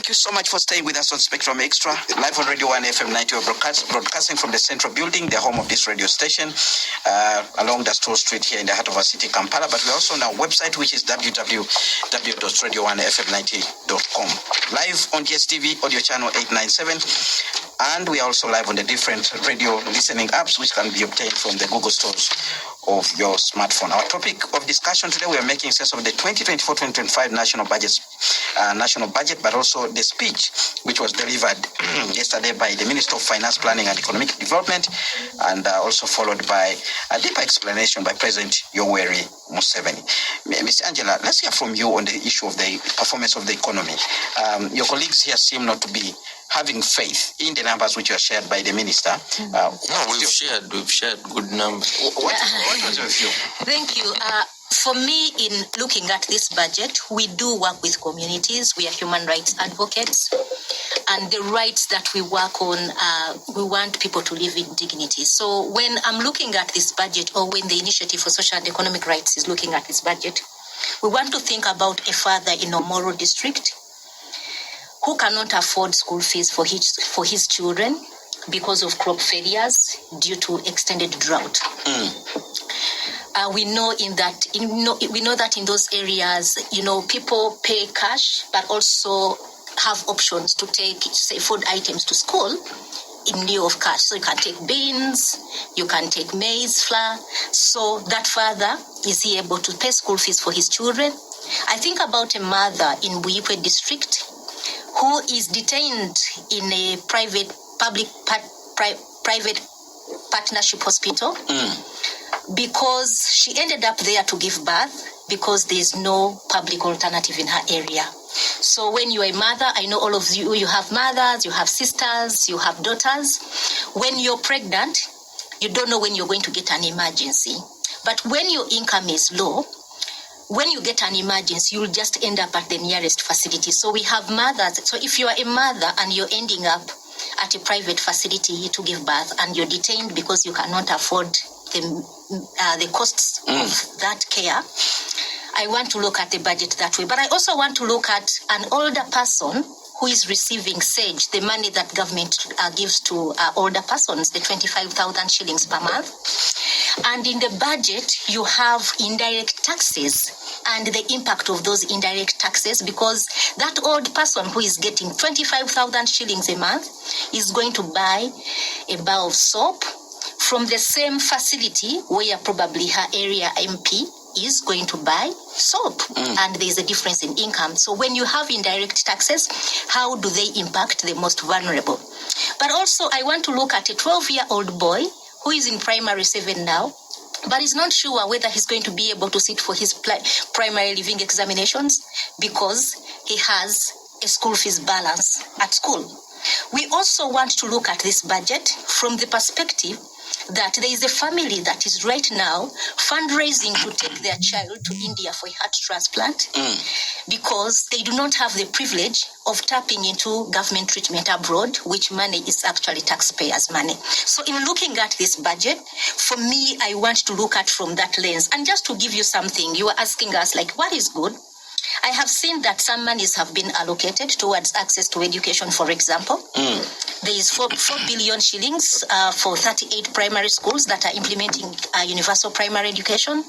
Thank you so much for staying with us on Spectrum Extra, live on Radio 1 FM 90, broadcasting from the Central Building, the home of this radio station, along the Store Street here in the heart of our city, Kampala. But we're also on our website, which is www.radio1fm90.com. Live on GSTV, audio channel 897. And we are also live on the different radio listening apps, which can be obtained from the Google stores of your smartphone. Our topic of discussion today, we are making sense of the 2024-2025 national budget, but also the speech which was delivered yesterday by the Minister of Finance, Planning and Economic Development, and also followed by a deeper explanation by President Yoweri Museveni. Ms. Angella, let's hear from you on the issue of the performance of the economy. Your colleagues here seem not to be having faith in the numbers which were shared by the minister. No, we've shared good numbers. What was your view? Thank you. For me, in looking at this budget, we do work with communities. We are human rights advocates. And the rights that we work on, we want people to live in dignity. So when I'm looking at this budget, or when the Initiative for Social and Economic Rights is looking at this budget, we want to think about a father in Omoro district who cannot afford school fees for his children because of crop failures due to extended drought. We know that in those areas, people pay cash, but also have options to take, say, food items to school in lieu of cash. So you can take beans, you can take maize flour. So that father, is he able to pay school fees for his children? I think about a mother in Buikwe district who is detained in a private partnership hospital because she ended up there to give birth because there's no public alternative in her area. So when you are a mother, I know all of you have mothers, you have sisters, you have daughters. When you're pregnant, you don't know when you're going to get an emergency. But when your income is low, when you get an emergency, you'll just end up at the nearest facility. So we have mothers. So if you are a mother and you're ending up at a private facility to give birth and you're detained because you cannot afford the costs of that care, I want to look at the budget that way. But I also want to look at an older person who is receiving SAGE, the money that government gives to older persons, the 25,000 shillings per month. And in the budget, you have indirect taxes and the impact of those indirect taxes, because that old person who is getting 25,000 shillings a month is going to buy a bar of soap from the same facility where probably her area MP is going to buy soap, and there's a difference in income. So when you have indirect taxes, how do they impact the most vulnerable? But also I want to look at a 12-year-old boy who is in primary 7 now, but is not sure whether he's going to be able to sit for his primary living examinations because he has a school fees balance at school. We also want to look at this budget from the perspective that there is a family that is right now fundraising to take their child to India for a heart transplant because they do not have the privilege of tapping into government treatment abroad, which money is actually taxpayers' money. So in looking at this budget, for me, I want to look at from that lens. And just to give you something, you are asking us, like, what is good? I have seen that some monies have been allocated towards access to education, for example. There is 4 billion shillings for 38 primary schools that are implementing universal primary education.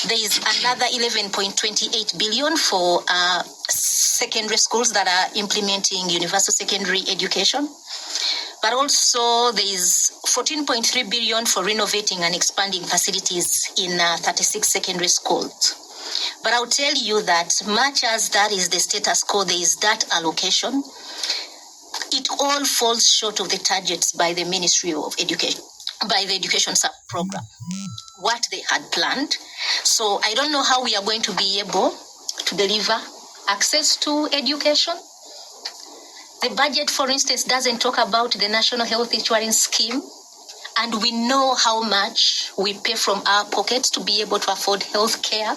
There is another 11.28 billion for secondary schools that are implementing universal secondary education. But also there is 14.3 billion for renovating and expanding facilities in 36 secondary schools. But I'll tell you that much as that is the status quo, there is that allocation, it all falls short of the targets by the Ministry of Education, by the Education Sub-Program, what they had planned. So I don't know how we are going to be able to deliver access to education. The budget, for instance, doesn't talk about the National Health Insurance Scheme, and we know how much we pay from our pockets to be able to afford health care.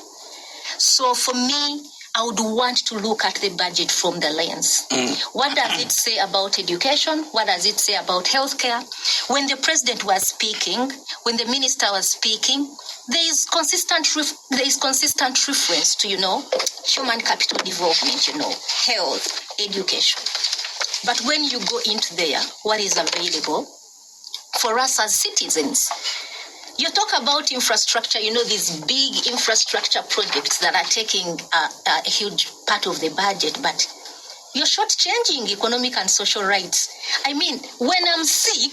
So for me, I would want to look at the budget from the lens. What does it say about education? What does it say about healthcare? When the president was speaking, when the minister was speaking, there is consistent reference to, human capital development, health, education. But when you go into there, what is available for us as citizens? You talk about infrastructure, these big infrastructure projects that are taking a huge part of the budget, but you're shortchanging economic and social rights. I mean, when I'm sick,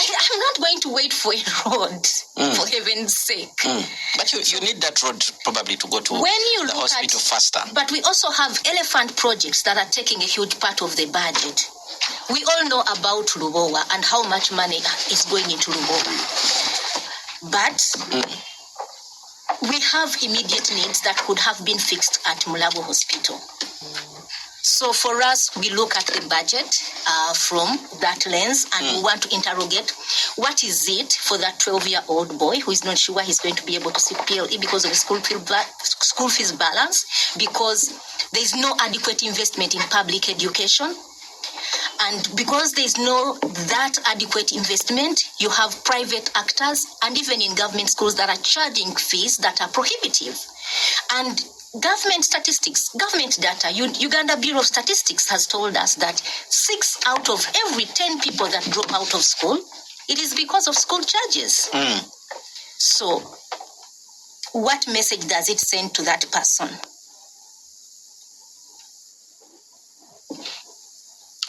I'm not going to wait for a road, for heaven's sake. But you need that road probably to go to the hospital faster. But we also have elephant projects that are taking a huge part of the budget. We all know about Lubowa and how much money is going into Lubowa. But we have immediate needs that could have been fixed at Mulago Hospital. So for us, we look at the budget from that lens, and we want to interrogate what is it for that 12-year-old boy who is not sure he's going to be able to see PLE because of the school fees balance, because there is no adequate investment in public education. And because there is no that adequate investment, you have private actors and even in government schools that are charging fees that are prohibitive. And government statistics, government data, Uganda Bureau of Statistics has told us that 6 out of every 10 people that drop out of school, it is because of school charges. So what message does it send to that person?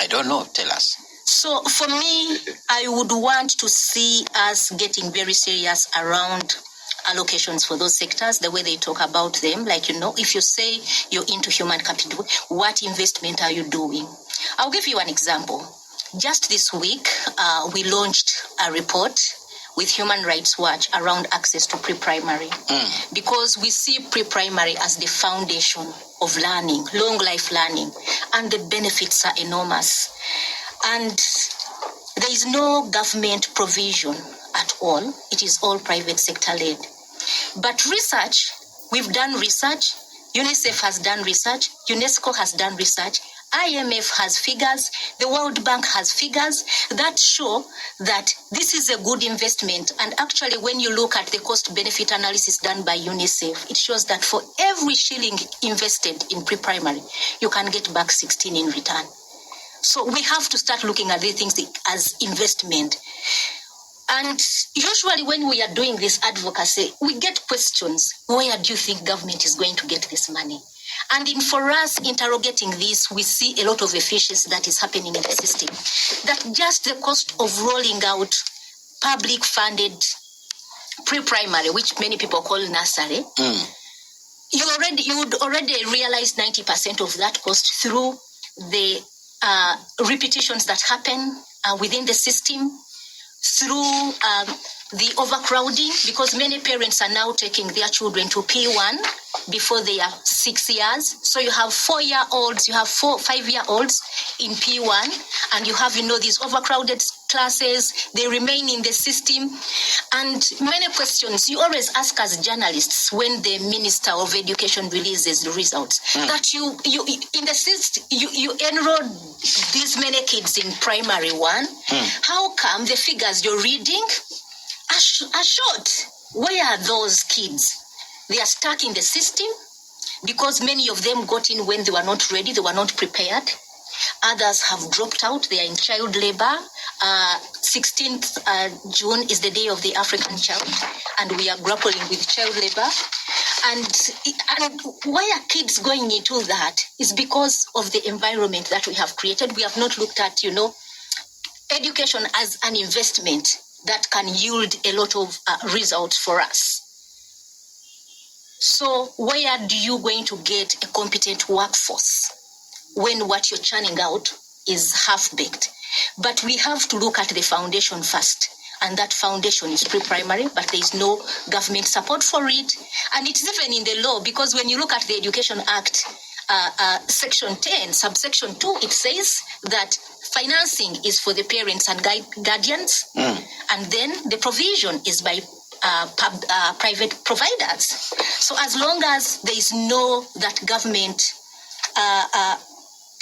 I don't know. Tell us. So for me, I would want to see us getting very serious around allocations for those sectors, the way they talk about them. Like, if you say you're into human capital, what investment are you doing? I'll give you an example. Just this week, we launched a report with Human Rights Watch around access to pre-primary, because we see pre-primary as the foundation of learning, long life learning, and the benefits are enormous. And there is no government provision at all. It is all private sector led. But research, we've done research, UNICEF has done research, UNESCO has done research, IMF has figures, the World Bank has figures that show that this is a good investment. And actually, when you look at the cost-benefit analysis done by UNICEF, it shows that for every shilling invested in pre-primary, you can get back 16 in return. So we have to start looking at these things as investment. And usually when we are doing this advocacy, we get questions. Where do you think government is going to get this money? And for us interrogating this, we see a lot of efficiency that is happening in the system. That just the cost of rolling out public funded pre-primary, which many people call nursery, you would already realize 90% of that cost through the repetitions that happen within the system, through the overcrowding, because many parents are now taking their children to P1 before they are 6 years. So you have 4-year-olds, you have 5-year-olds in P1, and you have, these overcrowded classes, they remain in the system. And many questions you always ask as journalists when the Minister of Education releases the results, that you in the system, you enroll these many kids in primary one. How come the figures you're reading are short? Where are those kids? They are stuck in the system because many of them got in when they were not ready, they were not prepared. Others have dropped out, they are in child labor. 16th June is the Day of the African Child, and we are grappling with child labor. And why are kids going into that? Is because of the environment that we have created. We have not looked at, education as an investment that can yield a lot of results for us. So where do you going to get a competent workforce when what you're churning out is half-baked? But we have to look at the foundation first. And that foundation is pre-primary, but there is no government support for it. And it's even in the law, because when you look at the Education Act, Section 10, subsection 2, it says that financing is for the parents and guardians. And then the provision is by private providers. So as long as there is no that government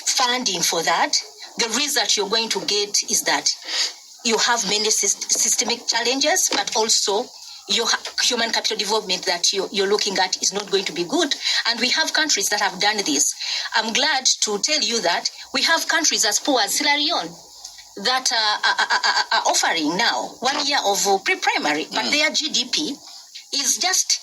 funding for that, the result you're going to get is that you have many systemic challenges, but also your human capital development that you're looking at is not going to be good. And we have countries that have done this. I'm glad to tell you that we have countries as poor as Sierra Leone that are offering now 1 year of pre-primary, but their GDP is just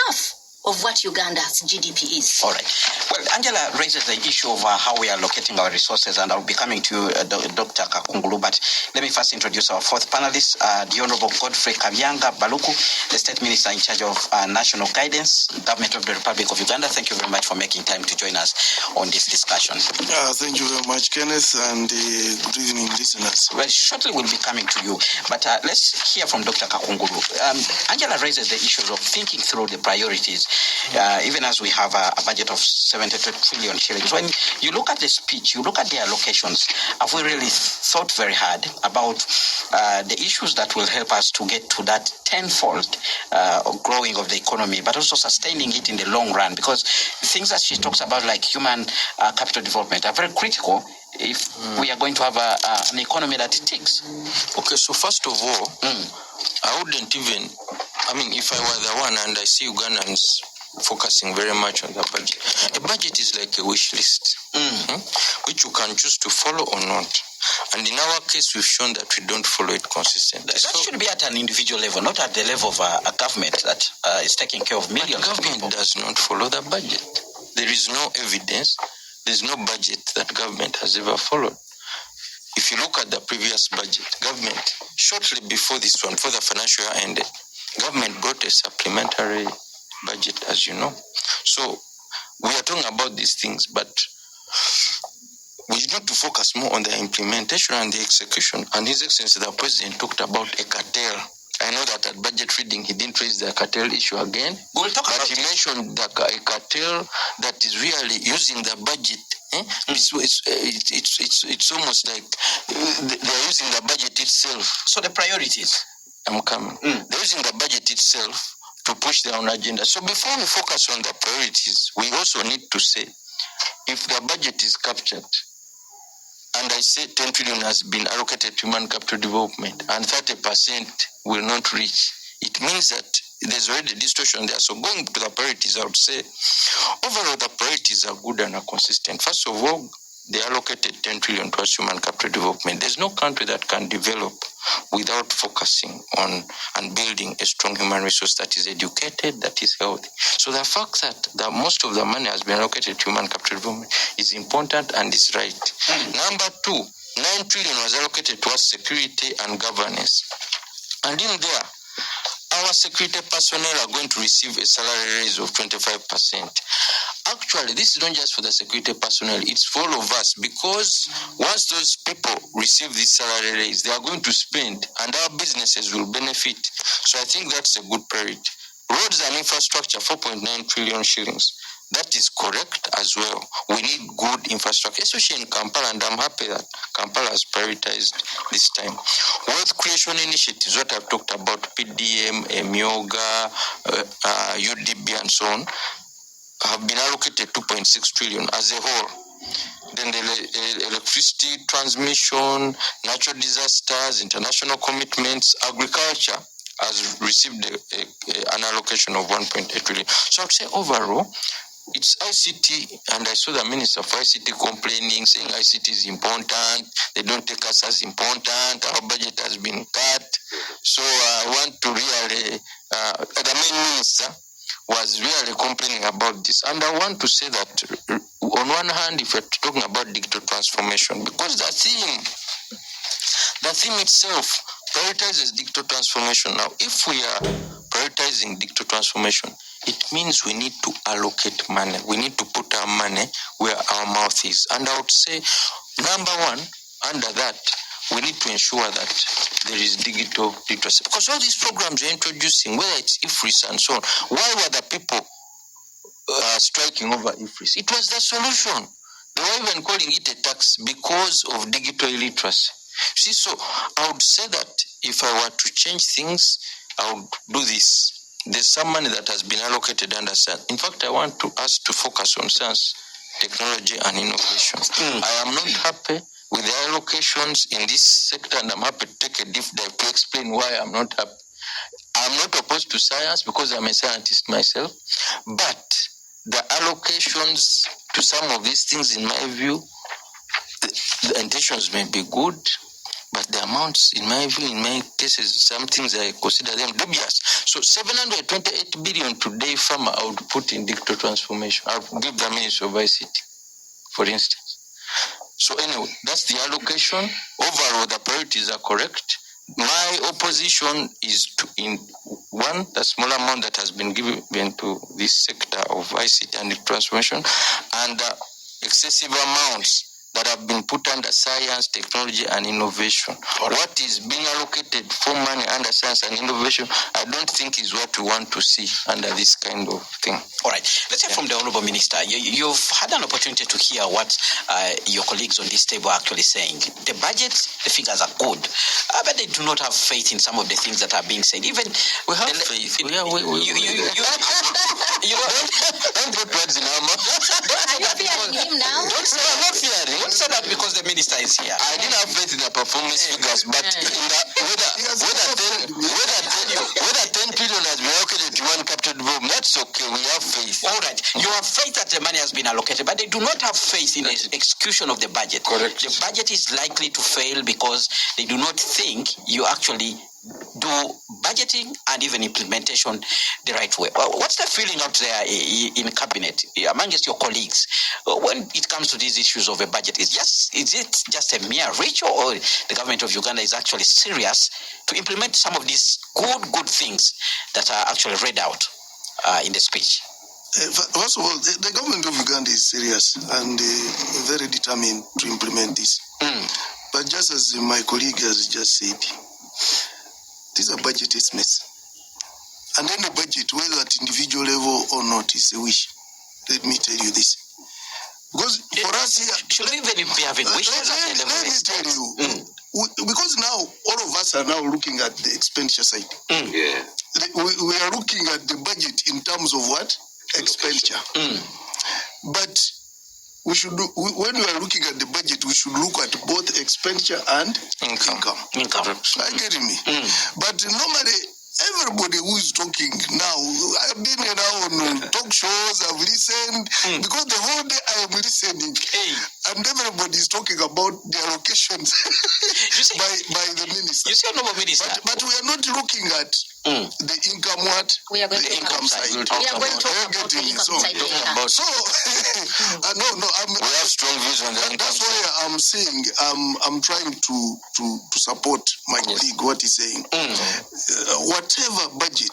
half of what Uganda's GDP is. All right. Well, Angella raises the issue of how we are allocating our resources, and I'll be coming to you, Dr. Kakungulu. But let me first introduce our fourth panelist, the Honorable Godfrey Kabbyanga Baluku, the State Minister in charge of National Guidance, Government of the Republic of Uganda. Thank you very much for making time to join us on this discussion. Thank you very much, Kenneth, and good evening, listeners. Well, shortly we'll be coming to you, but let's hear from Dr. Kakungulu. Angella raises the issues of thinking through the priorities. Even as we have a budget of 72 trillion shillings, when you look at the speech, you look at the allocations, have we really thought very hard about the issues that will help us to get to that tenfold growing of the economy, but also sustaining it in the long run? Because things that she talks about, like human capital development, are very critical if we are going to have an economy that ticks. Okay, so first of all, I wouldn't even, if I were the one and I see Ugandans focusing very much on the budget, a budget is like a wish list, which you can choose to follow or not. And in our case, we've shown that we don't follow it consistently. That should be at an individual level, not at the level of a government that is taking care of millions of people. Government does not follow the budget. There is no evidence. There's no budget that government has ever followed. If you look at the previous budget, government, shortly before this one, before the financial year ended, government brought a supplementary budget, as you know. So we are talking about these things, but we need to focus more on the implementation and the execution. And His Excellency, the President, talked about a cartel. I know that at budget reading, he didn't raise the cartel issue again. We'll talk but about he mentioned a cartel that is really using the budget. It's almost like they're using the budget itself. So the priorities. I'm coming. They're using the budget itself to push their own agenda. So before we focus on the priorities, we also need to say, if the budget is captured, and I say 10 trillion has been allocated to human capital development, and 30% will not reach, it means that there's already a distortion there. So going to the priorities, I would say, overall, the priorities are good and are consistent. First of all, they allocated 10 trillion towards human capital development. There's no country that can develop without focusing on and building a strong human resource that is educated, that is healthy. So the fact that most of the money has been allocated to human capital development is important and is right. Number two, 9 trillion was allocated towards security and governance. And in there, our security personnel are going to receive a salary raise of 25%. Actually, this is not just for the security personnel, it's for all of us, because once those people receive this salary raise, they are going to spend and our businesses will benefit. So I think that's a good priority. Roads and infrastructure, 4.9 trillion shillings. That is correct as well. We need good infrastructure, especially in Kampala, and I'm happy that Kampala has prioritized this time. Wealth creation initiatives, what I've talked about, PDM, Myoga, UDB, and so on, have been allocated 2.6 trillion as a whole. Then the electricity transmission, natural disasters, international commitments, agriculture has received an allocation of 1.8 trillion. So I would say overall, it's ICT, and I saw the Minister for ICT complaining, saying ICT is important, they don't take us as important, our budget has been cut. So I want to really, the main minister was really complaining about this. And I want to say that on one hand, if we're talking about digital transformation, because the theme itself prioritizes digital transformation. Now, if we are prioritizing digital transformation, it means we need to allocate money. We need to put our money where our mouth is. And I would say, number one, under that, we need to ensure that there is digital literacy. Because all these programs you're introducing, whether it's IFRIS and so on, why were the people striking over IFRIS? It was the solution. They were even calling it a tax because of digital illiteracy. See, so I would say that if I were to change things, I'll do this. There's some money that has been allocated under science. In fact, I want us to focus on science, technology, and innovation. I am not happy with the allocations in this sector, and I'm happy to take a deep dive to explain why I'm not happy. I'm not opposed to science because I'm a scientist myself, but the allocations to some of these things, in my view, the intentions may be good, but the amounts, in my view, in many cases, some things I consider them dubious. So 728 billion today, farmer, I would put in digital transformation. I would give the Ministry of ICT, for instance. So anyway, that's the allocation. Overall, the priorities are correct. My opposition is to, in one, the small amount that has been given to this sector of ICT and transformation, and excessive amounts that have been put under science, technology, and innovation. What is being allocated for money under science and innovation, I don't think is what we want to see under this kind of thing. All right. Let's hear from the Honorable Minister. You've had an opportunity to hear what your colleagues on this table are actually saying. The budget, the figures are good, but they do not have faith in some of the things that are being said. Even we have faith. You know, don't put words in our mouth. Are you fearing him now? Don't say I'm not fearing. Don't say that because the minister is here. I didn't have faith in the performance figures, but whether 10 billion has been allocated to one capital development, that's okay. We have faith. All right. You have faith that the money has been allocated, but they do not have faith in the execution of the budget. Correct. The budget is likely to fail because they do not think you actually do budgeting and even implementation the right way. What's the feeling out there in cabinet amongst your colleagues when it comes to these issues of a budget? Is it just a mere ritual, or the government of Uganda is actually serious to implement some of these good things that are actually read out in the speech? First of all, the government of Uganda is serious and very determined to implement this. But just as my colleague has just said, these are budget estimates. And any budget, whether at individual level or not, is a wish. Let me tell you this. Because for us here... Should we even be having wishes? Let me tell you. Because now, all of us are now looking at the expenditure side. Yeah. We are looking at the budget in terms of what? Expenditure. But we should do, when we are looking at the budget, we should look at both expenditure and income. Are you getting me? But normally, everybody who is talking now, I've been around talk shows, I've listened, because the whole day I am listening, and everybody is talking about the allocations by the minister. You see, Honorable Minister. But we are not looking at the income what? We are going the to income side. We are going to talk about the income side later. So, we have strong views on the income. That's why I'm saying I'm trying to support my colleague what he's saying. Whatever budget,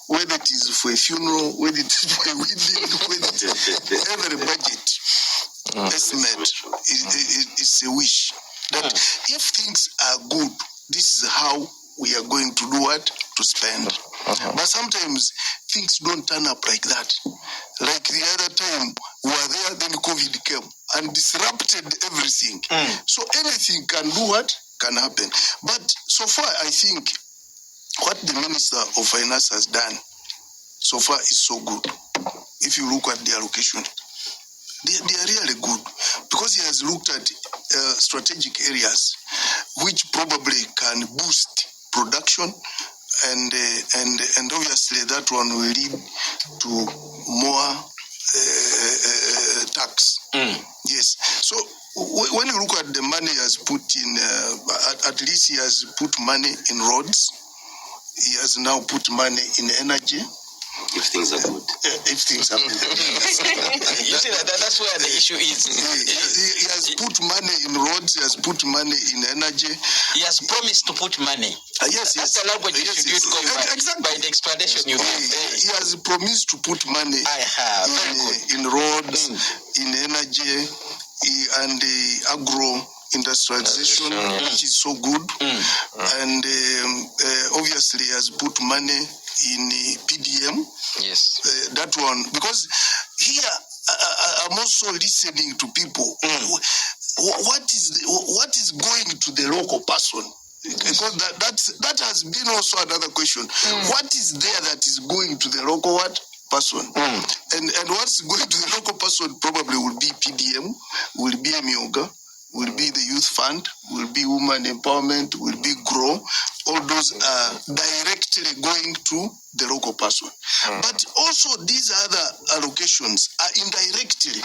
whether it is for a funeral, whether it is for a wedding, every budget estimate is a wish. That if things are good, this is how we are going to do what? To spend. But sometimes things don't turn up like that. Like the other time, we were there, then COVID came and disrupted everything. So anything can do what? Can happen. But so far, I think what the Minister of Finance has done so far is so good. If you look at the allocation, they are really good, because he has looked at strategic areas which probably can boost production, and obviously that one will lead to more tax. Yes. So when you look at the money he has put in, at least he has put money in roads. He has now put money in energy. If things are good. If things are good. You see, that's where the issue is. He has put money in roads, he has put money in energy. He has promised to put money. Yes. That's the language you should use by the explanation you gave. He has promised to put money in roads, in energy, and the agro-industrialization, which is so good. And obviously he has put money in PDM. Yes. That one, because here I'm also listening to people. What is going to the local person? Because that has been also another question. What is there that is going to the local person? And what's going to the local person probably will be PDM, will be Myoga, will be the youth fund, will be women empowerment, will be grow. All those are directly going to the local person. But also these other allocations are indirectly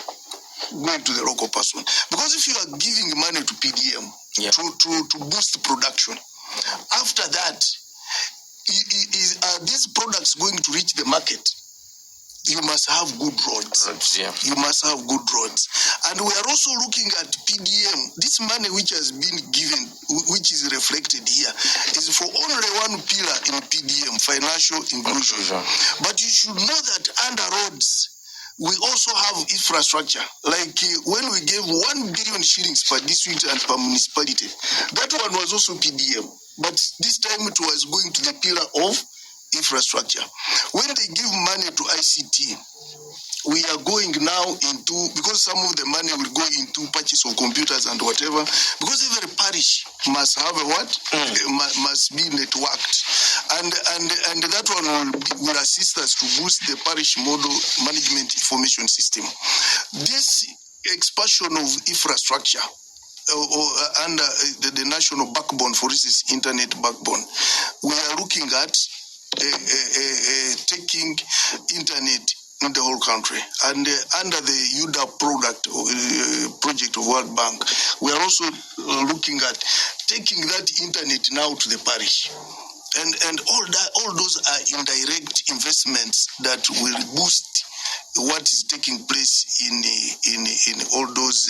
going to the local person. Because if you are giving money to PDM to boost production, after that, are these products going to reach the market? You must have good roads. You must have good roads. And we are also looking at PDM. This money which has been given, which is reflected here, is for only one pillar in PDM, financial inclusion. But you should know that under roads, we also have infrastructure. Like when we gave 1 billion shillings per district and per municipality, that one was also PDM. But this time it was going to the pillar of infrastructure. When they give money to ICT, we are going now into, because some of the money will go into purchase of computers and whatever, because every parish must have a must be networked. And that one will assist us to boost the parish model management information system. This expansion of infrastructure under the national backbone, for instance, internet backbone, we are looking at taking internet in the whole country. And under the UDA project of World Bank, we are also looking at taking that internet now to the parish. And all those are indirect investments that will boost what is taking place in all those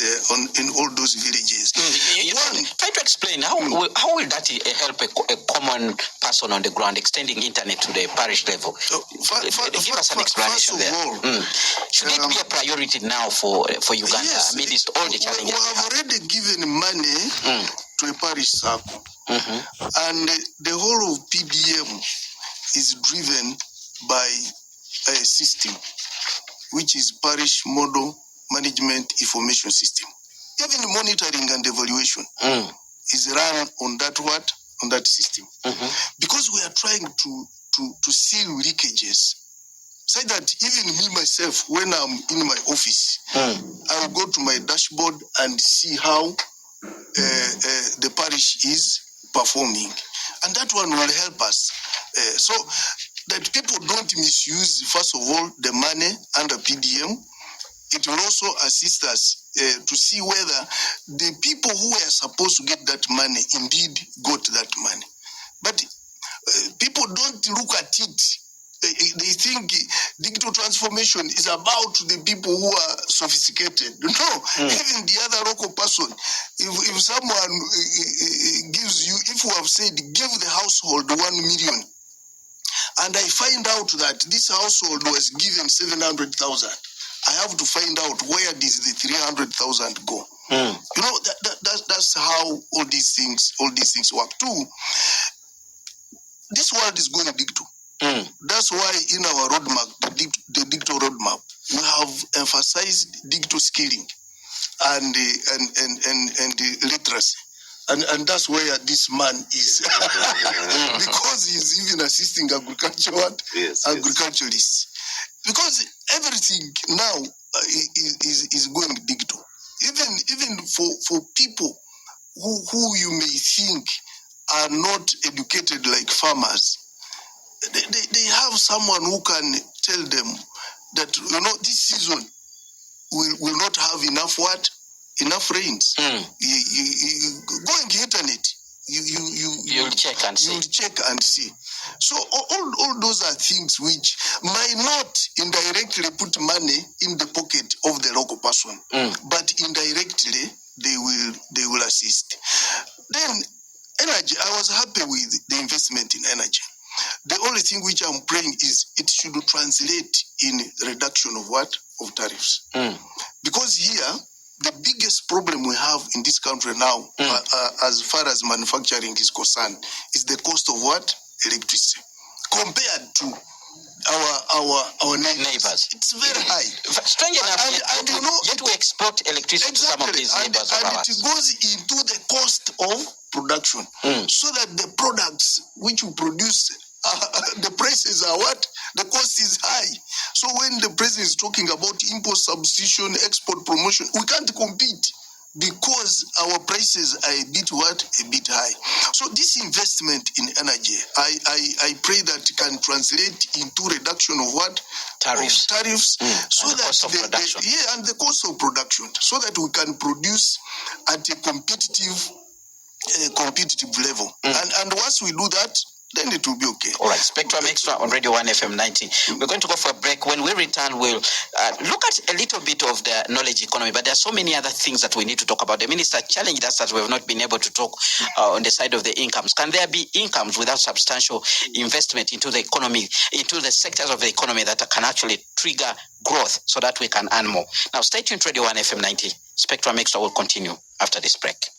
in all those villages. Try to explain how will that help a common person on the ground, extending internet to the parish level? Give us an explanation there. Should it be a priority now for Uganda amidst all the challenges? We have already given money to a parish circle, and the whole of PDM is driven by a system, which is parish model management information system. Even monitoring and evaluation is run on that system. Because we are trying to seal leakages, so that even me myself, when I'm in my office, I'll go to my dashboard and see how the parish is performing. And that one will help us. So that people don't misuse, first of all, the money under PDM. It will also assist us to see whether the people who are supposed to get that money indeed got that money. But people don't look at it. They think digital transformation is about the people who are sophisticated. No, even the other local person, if someone gives you, if we have said, give the household 1 million, and I find out that this household was given 700,000, I have to find out where does the 300,000 go. You know, that's how all these things work too. This world is going digital. That's why in our roadmap, the digital roadmap, we have emphasized digital skilling and literacy. And that's where this man is. Because he's even assisting agriculturists. Because everything now is going digital. Even for people who you may think are not educated like farmers, they have someone who can tell them that, you know, this season will not have enough rains. Going to internet, you'll check and see. So all those are things which might not indirectly put money in the pocket of the local person, but indirectly they will assist. Then energy, I was happy with the investment in energy. The only thing which I'm praying is it should translate in reduction of tariffs. Because here, the biggest problem we have in this country now, as far as manufacturing is concerned, is the cost of electricity. Compared to our neighbors. It's very high. Strange enough, and you know, yet we export electricity to some of these neighbors of ours. And it goes into the cost of production, so that the products which you produce, the prices are what? The cost is high. So when the president is talking about import substitution, export promotion, we can't compete because our prices are a bit high. So this investment in energy, I pray that it can translate into reduction of what? Tariffs. Of tariffs, so and that the cost of production. and the cost of production, so that we can produce at a competitive level. And once we do that, then it will be okay. All right, Spectrum Xtra on Radio 1 FM 90. We're going to go for a break. When we return, we'll look at a little bit of the knowledge economy, but there are so many other things that we need to talk about. The minister challenged us that we have not been able to talk on the side of the incomes. Can there be incomes without substantial investment into the economy, into the sectors of the economy that can actually trigger growth so that we can earn more? Now, stay tuned to Radio 1 FM 90. Spectrum Xtra will continue after this break.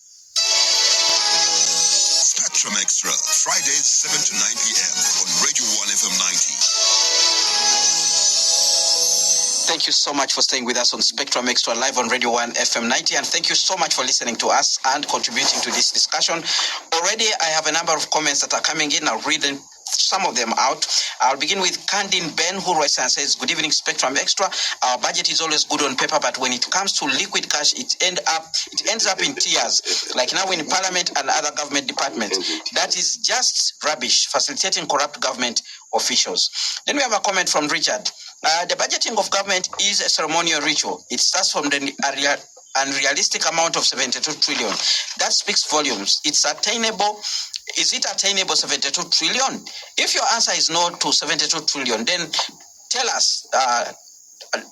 Spectrum Xtra, Fridays 7 to 9 p.m. on Radio 1 FM 90. Thank you so much for staying with us on Spectrum Xtra live on Radio 1 FM 90, and thank you so much for listening to us and contributing to this discussion. Already, I have a number of comments that are coming in. I'll read them, some of them out. I'll begin with Candin Ben, who writes and says, "Good evening, Spectrum Xtra. Our budget is always good on paper, but when it comes to liquid cash, it ends up in tears. Like now in Parliament and other government departments. That is just rubbish, facilitating corrupt government officials." Then we have a comment from Richard. "The budgeting of government is a ceremonial ritual. It starts from the unrealistic amount of 72 trillion. That speaks volumes. It's attainable. Is it attainable, 72 trillion? If your answer is no to 72 trillion, then tell us.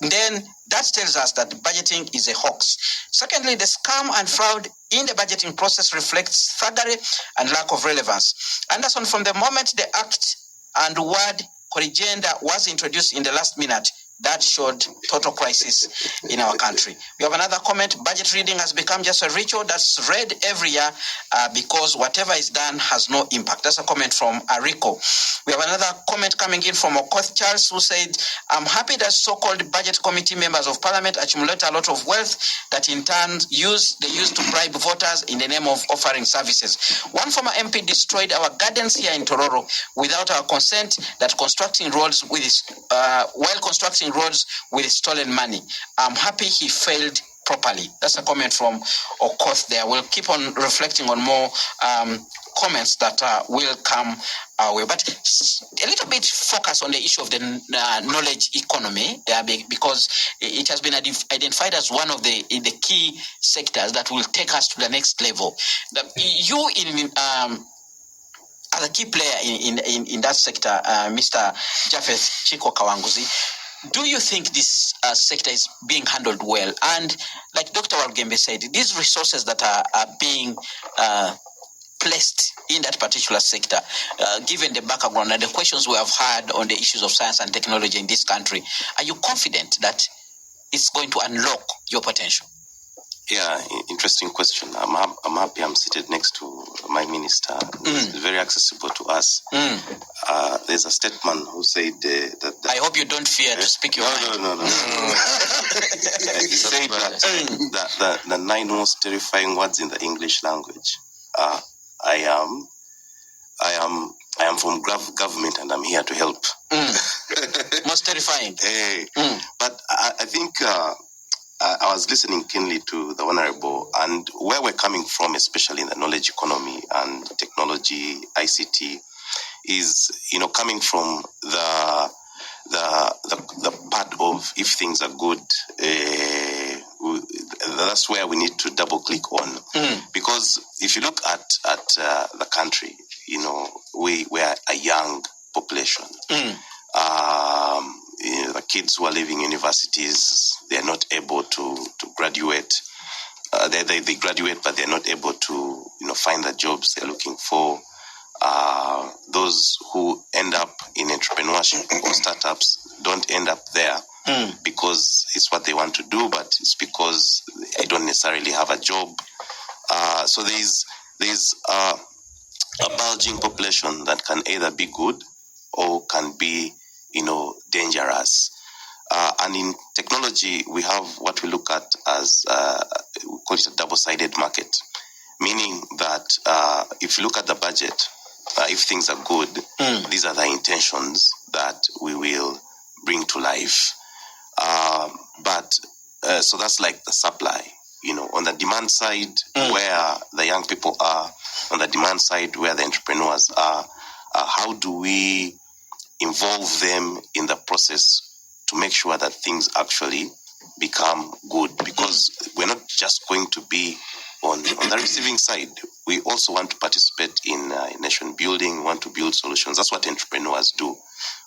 Then that tells us that budgeting is a hoax. Secondly, the scam and fraud in the budgeting process reflects thuggery and lack of relevance. Anderson, from the moment the act and word corrigenda was introduced in the last minute, that showed total crisis in our country. We have another comment. Budget reading has become just a ritual that's read every year because whatever is done has no impact. That's a comment from Ariko. We have another comment coming in from Okoth Charles, who said, "I'm happy that so-called budget committee members of parliament accumulate a lot of wealth that in turn they use to bribe voters in the name of offering services. One former MP destroyed our gardens here in Tororo without our consent, that constructing roads with while constructing roads with stolen money. I'm happy he failed properly." That's a comment from Okoth there. We'll keep on reflecting on more comments that will come our way. But a little bit focus on the issue of the knowledge economy, because it has been identified as one of the key sectors that will take us to the next level. You as a key player in that sector, Mr. Japeth Chicco Kawanguzi, do you think this sector is being handled well? And like Dr. Walugembe said, these resources that are being placed in that particular sector, given the background and the questions we have had on the issues of science and technology in this country, are you confident that it's going to unlock your potential? Yeah, interesting question. I'm happy I'm seated next to my minister. He's very accessible to us. There's a statesman who said that... I hope you don't fear to speak your mind. No. He said that the 9 most terrifying words in the English language are, I am from government and I'm here to help. Most terrifying. But I think... I was listening keenly to the Honorable, and where we're coming from, especially in the knowledge economy and technology, ICT, is, coming from the part of if things are good, that's where we need to double click on. Because if you look at the country, we are a young population. The kids who are leaving universities, they are not able to graduate. They graduate, but they're not able to, find the jobs they're looking for. Those who end up in entrepreneurship or startups don't end up there because it's what they want to do, but it's because they don't necessarily have a job. So there's a bulging population that can either be good or can be dangerous. And in technology, we have what we look at as, we call it a double-sided market, meaning that if you look at the budget, if things are good, these are the intentions that we will bring to life. So that's like the supply. On the demand side, where the young people are, on the demand side, where the entrepreneurs are, how do we involve them in the process to make sure that things actually become good? Because we're not just going to be on the receiving side. We also want to participate in nation building. We want to build solutions. That's what entrepreneurs do.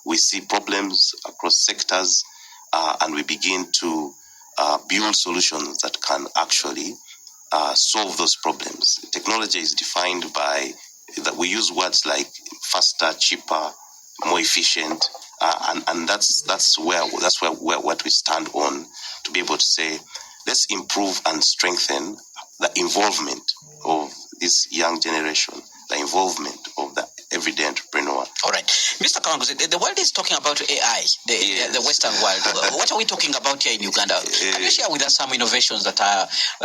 We see problems across sectors, and we begin to build solutions that can actually solve those problems. Technology is defined by that we use words like faster, cheaper, more efficient, and that's where what we stand on, to be able to say, let's improve and strengthen the involvement of this young generation, the involvement of the everyday entrepreneur. All right. Mr. Kakungulu, the world is talking about AI, the Western world. What are we talking about here in Uganda? Can you share with us some innovations that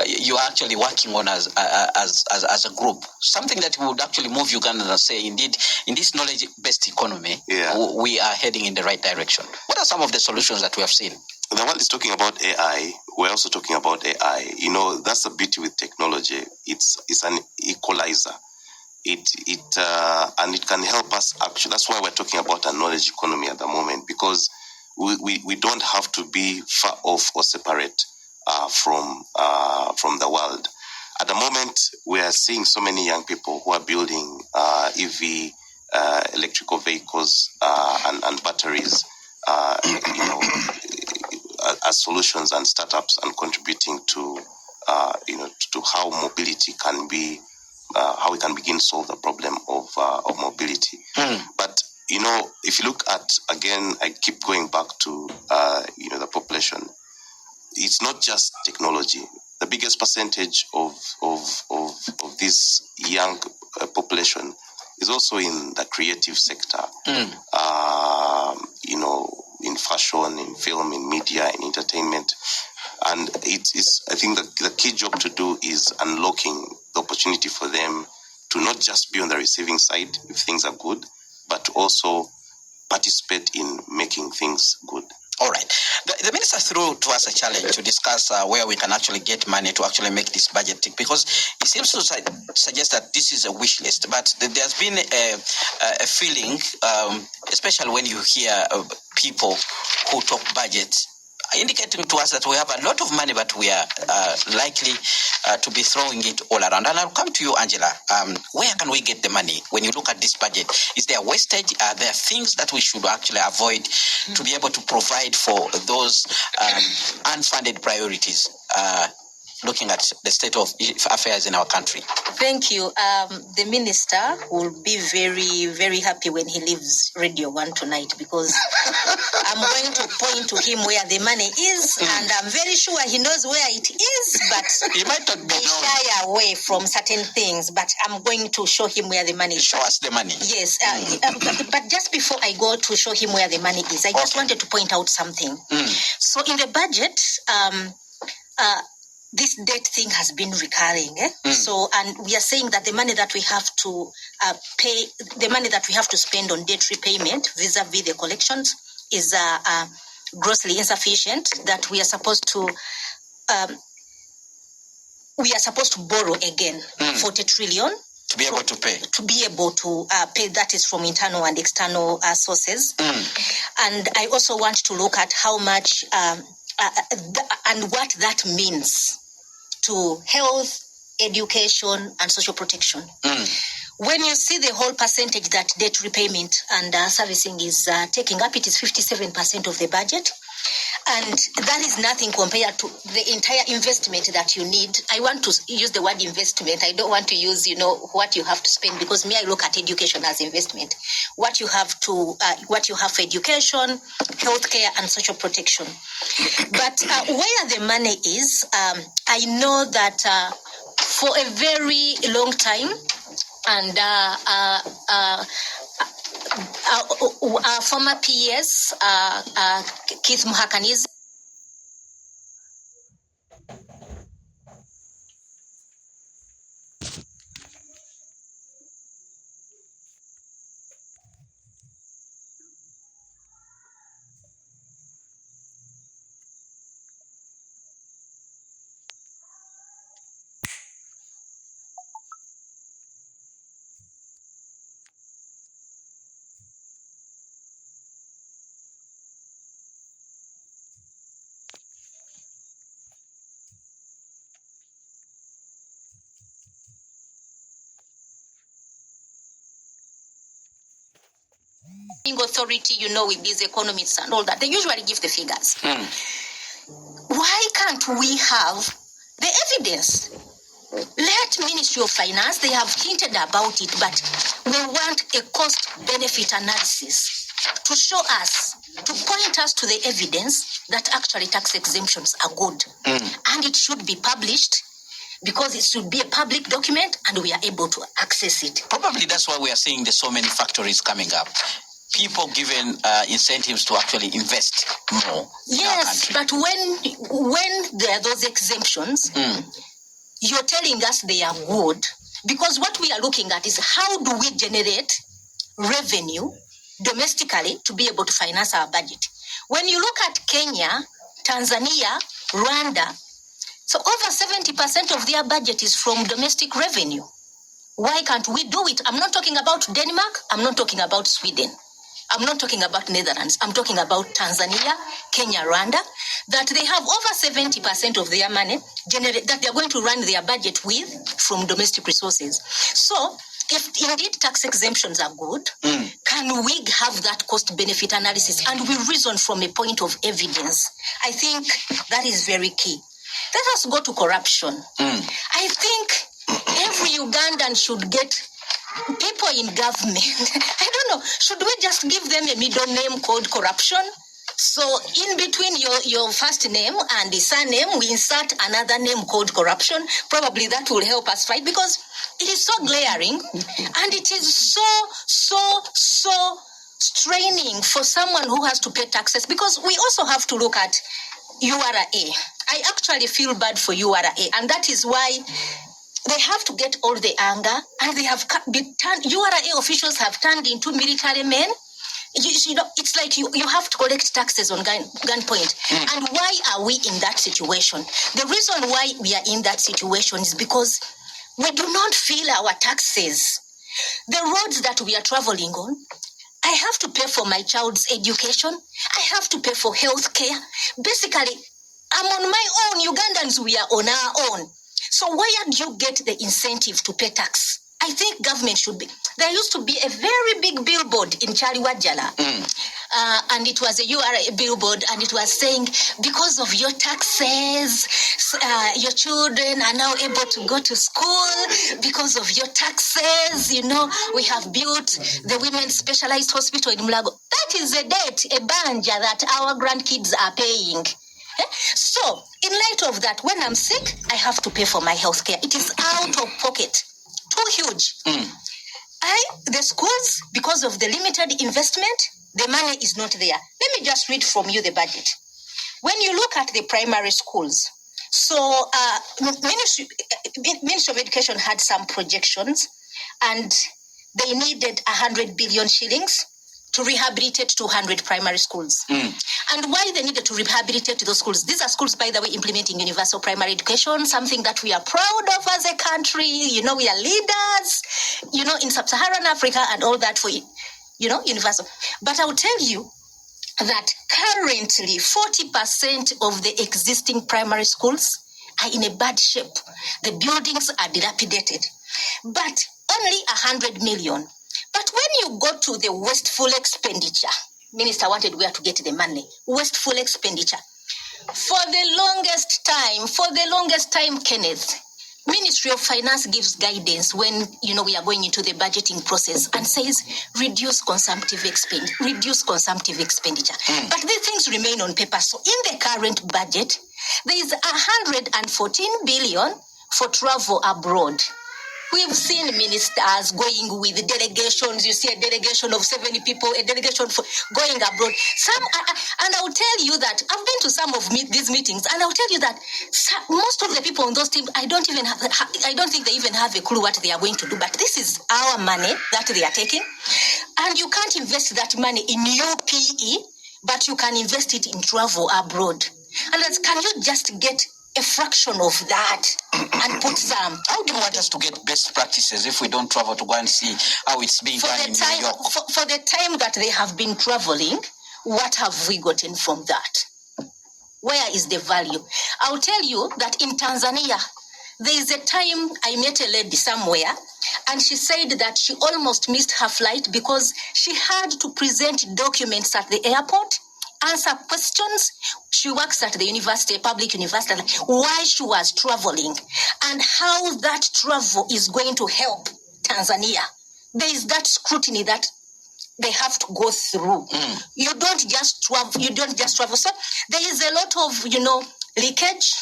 you are actually working on as a group? Something that would actually move Uganda and say, indeed, in this knowledge-based economy, we are heading in the right direction. What are some of the solutions that we have seen? The world is talking about AI. We're also talking about AI. That's the beauty with technology. It's an equalizer. And it can help us actually. That's why we're talking about a knowledge economy at the moment, because we don't have to be far off or separate from the world. At the moment, we are seeing so many young people who are building EV electrical vehicles and batteries, as solutions and startups, and contributing to to how mobility can be. How we can begin to solve the problem of mobility. But, if you look at, again, I keep going back to, the population. It's not just technology. The biggest percentage of this young population is also in the creative sector. In fashion, in film, in media, in entertainment. And I think the key job to do is unlocking the opportunity for them to not just be on the receiving side if things are good, but to also participate in making things good. All right. The minister threw to us a challenge to discuss where we can actually get money to actually make this budget tick, because it seems to suggest that this is a wish list. But there's been a feeling, especially when you hear people who talk budgets, indicating to us that we have a lot of money, but we are likely to be throwing it all around. And I'll come to you, Angella. Where can we get the money when you look at this budget? Is there wastage? Are there things that we should actually avoid to be able to provide for those unfunded priorities, looking at the state of affairs in our country? Thank you. The minister will be very, very happy when he leaves Radio 1 tonight, because I'm going to point to him where the money is, and I'm very sure he knows where it is, but he might not be shy away from certain things. But I'm going to show him where the money is. Show us the money. Yes. But just before I go to show him where the money is, I just wanted to point out something. So in the budget, this debt thing has been recurring. So, and we are saying that the money that we have to pay, the money that we have to spend on debt repayment vis-a-vis the collections is grossly insufficient, that we are supposed to borrow again 40 trillion. To be able to pay. To be able to pay, that is from internal and external sources. And I also want to look at how much and what that means to health, education, and social protection. When you see the whole percentage that debt repayment and servicing is taking up, it is 57% of the budget. And that is nothing compared to the entire investment that you need. I want to use the word investment. I don't want to use, what you have to spend, because me, I look at education as investment. What you have for education, healthcare, and social protection. But where the money is, I know that for a very long time, and Our former PS, Keith Muhakanizi, authority, with these economists and all that, they usually give the figures. Why can't we have the evidence? Let Ministry of Finance, they have hinted about it, but we want a cost-benefit analysis to show us, to point us to the evidence that actually tax exemptions are good. And it should be published because it should be a public document and we are able to access it. Probably that's why we are seeing there's so many factories coming up. People given incentives to actually invest more. Yes, but when there are those exemptions, you're telling us they are good, because what we are looking at is how do we generate revenue domestically to be able to finance our budget. When you look at Kenya, Tanzania, Rwanda, so over 70% of their budget is from domestic revenue. Why can't we do it? I'm not talking about Denmark. I'm not talking about Sweden. I'm not talking about Netherlands. I'm talking about Tanzania, Kenya, Rwanda, that they have over 70% of their money that they're going to run their budget with from domestic resources. So if indeed tax exemptions are good, can we have that cost-benefit analysis? And we reason from a point of evidence. I think that is very key. Let us go to corruption. I think every Ugandan should get people in government. I don't know. Should we just give them a middle name called corruption? So in between your first name and the surname, we insert another name called corruption. Probably that will help us fight, because it is so glaring and it is so straining for someone who has to pay taxes, because we also have to look at URA. I actually feel bad for URA, and that is why they have to get all the anger, and they have URA officials have turned into military men. It's like you have to collect taxes on gunpoint. And why are we in that situation? The reason why we are in that situation is because we do not feel our taxes. The roads that we are traveling on, I have to pay for my child's education. I have to pay for health care. Basically, I'm on my own. Ugandans, we are on our own. So where do you get the incentive to pay tax? I think government should be. There used to be a very big billboard in Chaliwajala, and it was a URA billboard, and it was saying, because of your taxes, your children are now able to go to school. Because of your taxes, we have built the women's specialized hospital in Mulago. That is a debt, a banja that our grandkids are paying. So, in light of that, when I'm sick, I have to pay for my health care. It is out of pocket. Too huge. The schools, because of the limited investment, the money is not there. Let me just read from you the budget. When you look at the primary schools, so Ministry of Education had some projections, and they needed 100 billion shillings to rehabilitate 200 primary schools. And why they needed to rehabilitate those schools? These are schools, by the way, implementing universal primary education, something that we are proud of as a country. We are leaders, in sub-Saharan Africa and all that for, universal. But I will tell you that currently 40% of the existing primary schools are in a bad shape. The buildings are dilapidated, but only 100 million. But when you go to the wasteful expenditure, Minister wanted where to get the money. Wasteful expenditure. For the longest time, Kenneth, Ministry of Finance gives guidance when, we are going into the budgeting process and says, reduce consumptive expenditure. But these things remain on paper. So in the current budget, there is 114 billion for travel abroad, We've seen ministers going with delegations. You see a delegation of 70 people, a delegation going abroad. And I'll tell you that I've been to some of these meetings, and I'll tell you that most of the people on those teams, I don't think they even have a clue what they are going to do. But this is our money that they are taking, and you can't invest that money in UPE, but you can invest it in travel abroad. And can you just get a fraction of that and put some? How do you want us to get best practices if we don't travel to go and see how it's being done in New York? For the time that they have been traveling, what have we gotten from that? Where is the value? I'll tell you that in Tanzania, there is a time I met a lady somewhere, and she said that she almost missed her flight because she had to present documents at the airport, answer questions. She works at the university, a public university, why she was traveling and how that travel is going to help Tanzania. There is that scrutiny that they have to go through. You don't just travel. So there is a lot of, leakage.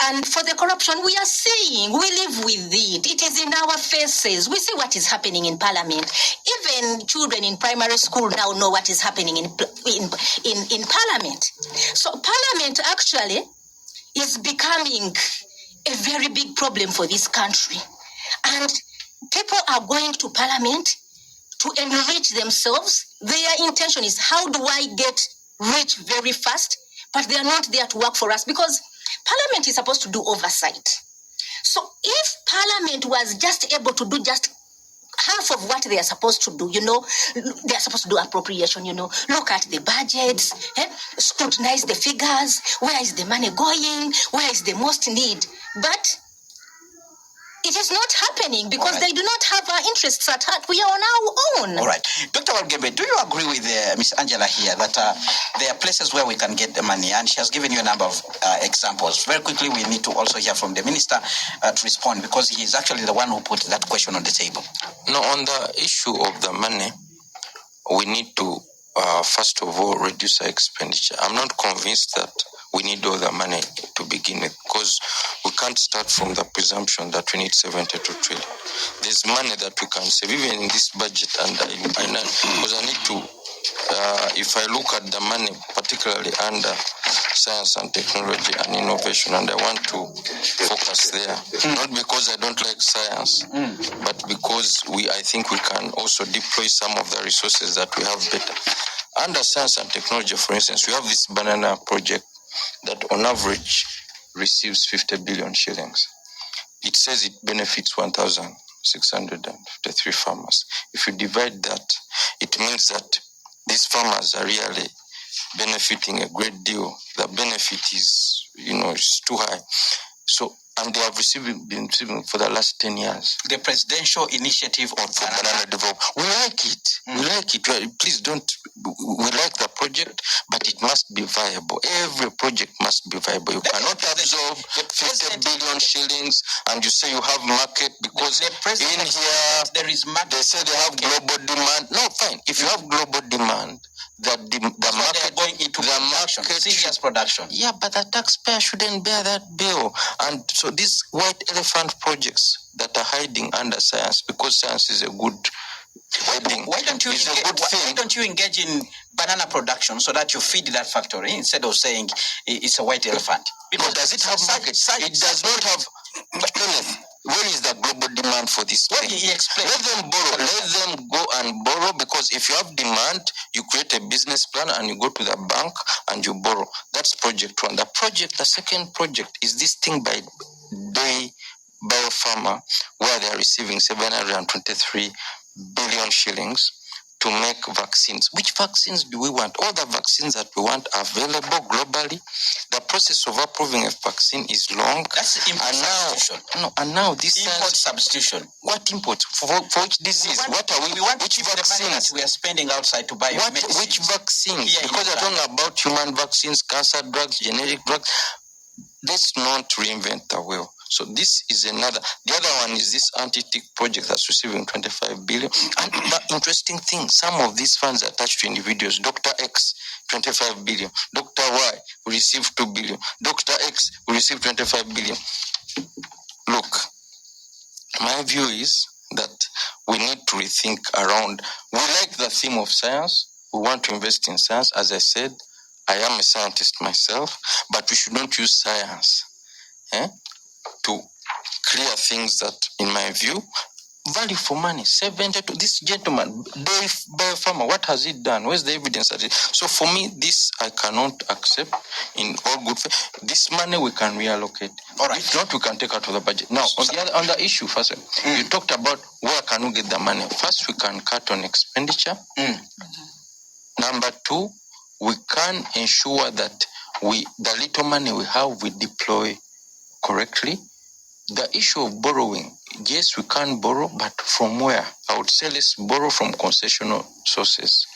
And for the corruption, we are seeing, we live with it. It is in our faces. We see what is happening in Parliament. Even children in primary school now know what is happening in Parliament. So Parliament actually is becoming a very big problem for this country. And people are going to Parliament to enrich themselves. Their intention is, how do I get rich very fast? But they are not there to work for us, because Parliament is supposed to do oversight. So if Parliament was just able to do just half of what they are supposed to do, they are supposed to do appropriation, look at the budgets, scrutinize the figures, where is the money going, where is the most need. But it is not happening because they do not have our interests at heart. We are on our own. All right. Dr. Walugembe, do you agree with Ms. Angella here that there are places where we can get the money? And she has given you a number of examples. Very quickly, we need to also hear from the minister to respond, because he is actually the one who put that question on the table. No, on the issue of the money, we need to, first of all, reduce our expenditure. I'm not convinced that we need all the money to begin with, because we can't start from the presumption that we need 72 trillion. There's money that we can save, even in this budget, and because I need to, if I look at the money, particularly under science and technology and innovation, and I want to focus there, not because I don't like science, but because I think we can also deploy some of the resources that we have better. Under science and technology, for instance, we have this banana project that on average receives 50 billion shillings. It says it benefits 1,653 farmers. If you divide that, it means that these farmers are really benefiting a great deal. The benefit is, is too high. So, and they have been receiving for the last 10 years. The presidential initiative on banana development. We like it. We like it. Please don't. We like the project, but it must be viable. Every project must be viable. You cannot absorb 50 billion shillings and you say you have market, because in here there is market. They say they have global demand. No, fine. If you have global demand, the market going into serious production. Yeah, but the taxpayer shouldn't bear that bill. And so these white elephant projects that are hiding under science, because science is a good heading. Why don't you engage in banana production so that you feed that factory instead of saying it's a white elephant? Because does it have market? It does not have. Kenneth, where is the global demand for this thing? Let them borrow. Let them go and borrow, because if you have demand, you create a business plan and you go to the bank and you borrow. That's project one. The second project is this thing by Day Biopharma, where they are receiving 723 billion shillings to make vaccines. Which vaccines do we want? All the vaccines that we want are available globally. The process of approving a vaccine is long. That's import substitution. And now this import substitution. What import? For which disease? What are we want? Which vaccines we are spending outside to buy? Which vaccines? Because we're talking about human vaccines, cancer drugs, generic drugs. Let's not reinvent the wheel. So this is another. The other one is this anti-tick project that's receiving 25 billion. And the interesting thing, some of these funds are attached to individuals. Dr. X, 25 billion. Dr. Y will receive 2 billion. Dr. X will receive 25 billion. Look, My view is that we need to rethink around. We like the theme of science. We want to invest in science. As I said, I am a scientist myself, but we should not use science to clear things that, in my view, value for money. 70 to this gentleman, by farmer, what has he done? Where's the evidence? So for me, this I cannot accept in all good faith. This money we can reallocate. All right. If not, we can take out of the budget. Now, on the issue, first, you talked about where can we get the money. First, we can cut on expenditure. Number two, we can ensure that the little money we have, we deploy correctly. The issue of borrowing, yes, we can borrow, but from where? I would say let's borrow from concessional sources.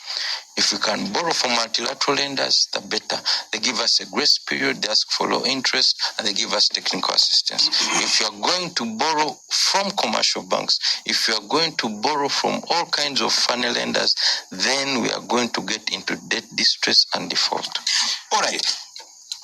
If we can borrow from multilateral lenders, the better. They give us a grace period, they ask for low interest, and they give us technical assistance. If you are going to borrow from commercial banks, if you are going to borrow from all kinds of funny lenders, then we are going to get into debt distress and default. All right.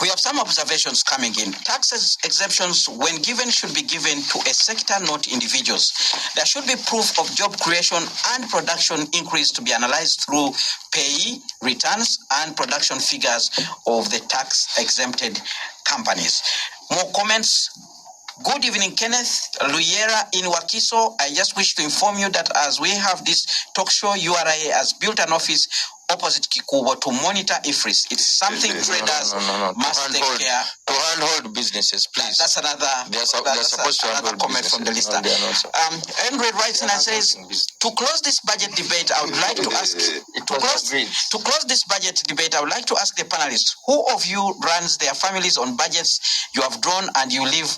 We have some observations coming in. Taxes exemptions, when given, should be given to a sector, not individuals. There should be proof of job creation and production increase to be analyzed through payee returns and production figures of the tax-exempted companies. More comments? Good evening, Kenneth Luyera in Wakiso. I just wish to inform you that as we have this talk show, URA has built an office opposite Kikubo to monitor IFRIS. It's something traders must take care. To handhold businesses, please. That's another. They're supposed to another comment from the listener. Andrew writes in and says, to close this budget debate, I would like to ask to close this budget debate. I would like to ask the panelists, who of you runs their families on budgets you have drawn and you live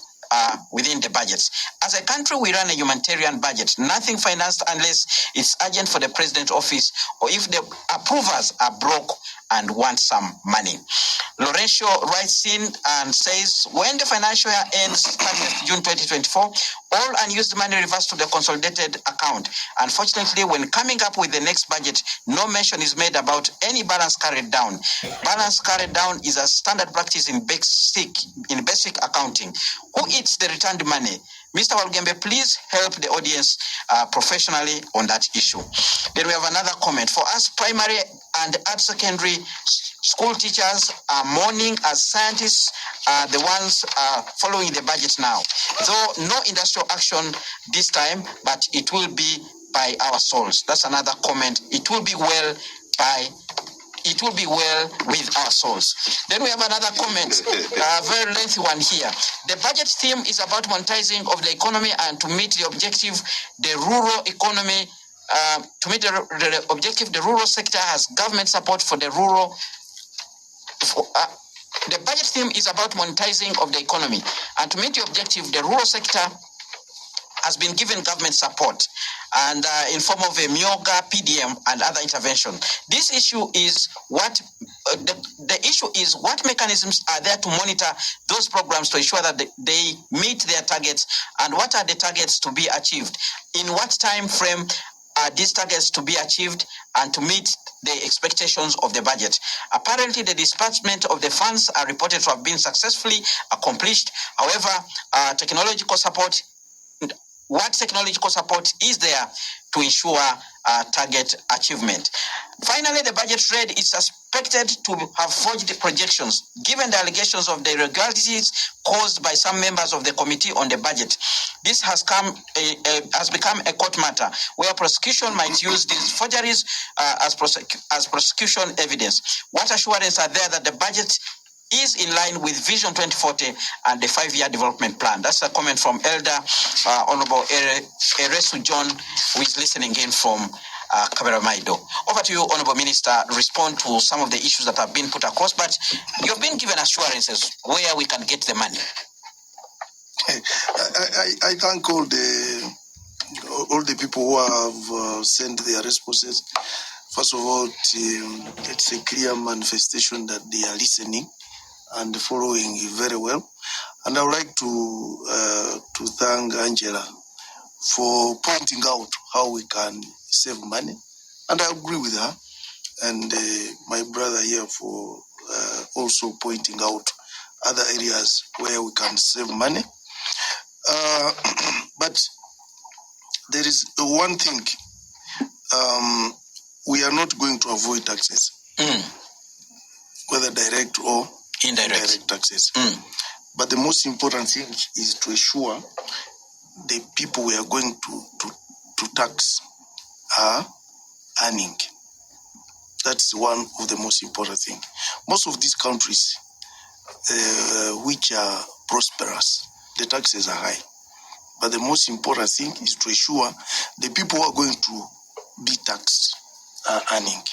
within the budgets? As a country, we run a humanitarian budget, nothing financed unless it's urgent for the president's office or if the approvers are broke and want some money. Lorenzo writes in and says, when the financial year ends 30th June 2024, all unused money reverts to the consolidated account. Unfortunately, when coming up with the next budget, no mention is made about any balance carried down. Balance carried down is a standard practice in basic accounting. Who eats the returned money? Mr. Walugembe, please help the audience professionally on that issue. Then we have another comment. For us, primary and at secondary school teachers are mourning as scientists are the ones following the budget now. Though no industrial action this time, but it will be by our souls. That's another comment. It will be well with our souls. Then we have another comment, a very lengthy one here. The budget theme is about monetizing of the economy and to meet the objective, the rural economy, the objective, the rural sector has government support for the rural. The budget theme is about monetizing of the economy and to meet the objective, the rural sector has been given government support and in form of a Myoga, PDM, and other intervention. This issue is what the issue is what mechanisms are there to monitor those programs to ensure that they meet their targets, and what are the targets to be achieved? In what time frame are these targets to be achieved and to meet the expectations of the budget? Apparently, the disbursement of the funds are reported to have been successfully accomplished. However, technological support. What technological support is there to ensure target achievement? Finally, the budget trade is suspected to have forged projections, given the allegations of the irregularities caused by some members of the committee on the budget. This has become a court matter where prosecution might use these forgeries as prosecution evidence. What assurance are there that the budget is in line with Vision 2040 and the 5-year development plan? That's a comment from Elder Honorable Eresu John, who is listening in from Kabbyanga. Over to you, Honorable Minister, respond to some of the issues that have been put across, but you've been given assurances where we can get the money. I thank all the people who have sent their responses. First of all, it's a clear manifestation that they are listening and following very well. And I would like to thank Angella for pointing out how we can save money. And I agree with her. And my brother here for also pointing out other areas where we can save money. But there is one thing. We are not going to avoid taxes, whether direct or indirect taxes. But the most important thing is to ensure the people we are going to tax are earning. That's one of the most important things. Most of these countries which are prosperous, the taxes are high. But the most important thing is to ensure the people who are going to be taxed are earning.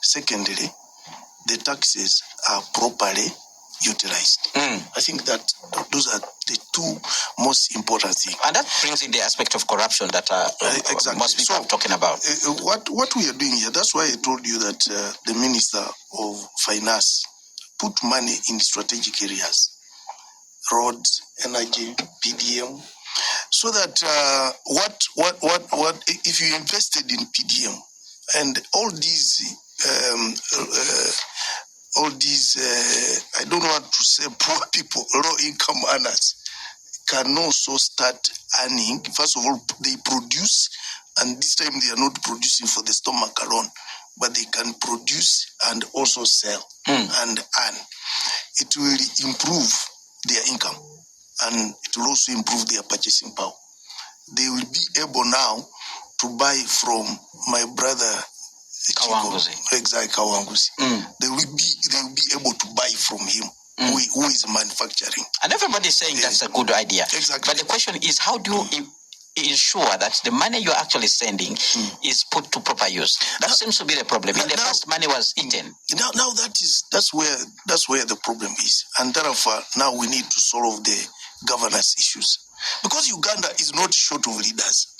Secondly, the taxes are properly utilized. I think that those are the two most important things. And that brings in the aspect of corruption that exactly. most people are talking about. What we are doing here, that's why I told you that the Minister of Finance put money in strategic areas, roads, energy, PDM, so that what if you invested in PDM and all these I don't want to say poor people, low income earners can also start earning. First of all, they produce, and this time they are not producing for the stomach alone, but they can produce and also sell and earn. It will improve their income, and it will also improve their purchasing power. They will be able now to buy from my brother Chicco, exactly, Kawanguzi. They will be able to buy from him who is manufacturing. And everybody is saying that's a good idea. Exactly. But the question is, how do you ensure that the money you're actually sending is put to proper use? That seems to be the problem. In the past, money was eaten. Now that's where the problem is, and therefore now we need to solve the governance issues, because Uganda is not short of leaders.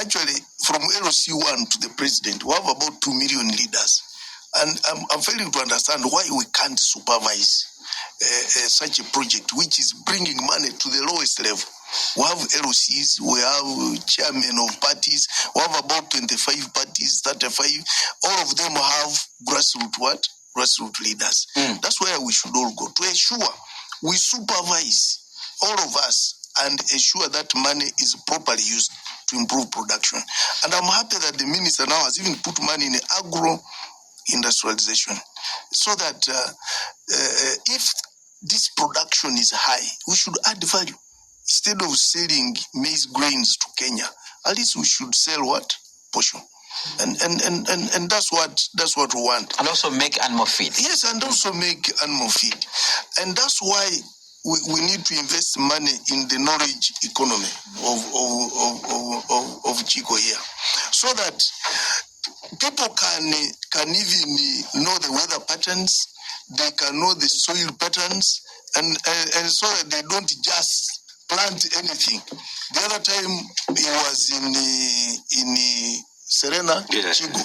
Actually, from LC1 to the president, we have about 2 million leaders. And I'm failing to understand why we can't supervise such a project which is bringing money to the lowest level. We have LCs, we have chairmen of parties, we have about 25 parties, 35. All of them have grassroots leaders. That's where we should all go, to ensure we supervise all of us and ensure that money is properly used to improve production. And I'm happy that the minister now has even put money in agro-industrialization, so that if this production is high, we should add value. Instead of selling maize grains to Kenya, at least we should sell what? Portion. And that's what we want. And also make animal feed. Yes, and also make animal feed. And that's why we need to invest money in the knowledge economy of Chicco here, so that people can even know the weather patterns, they can know the soil patterns, and so that they don't just plant anything. The other time he was in Serena, Chicco.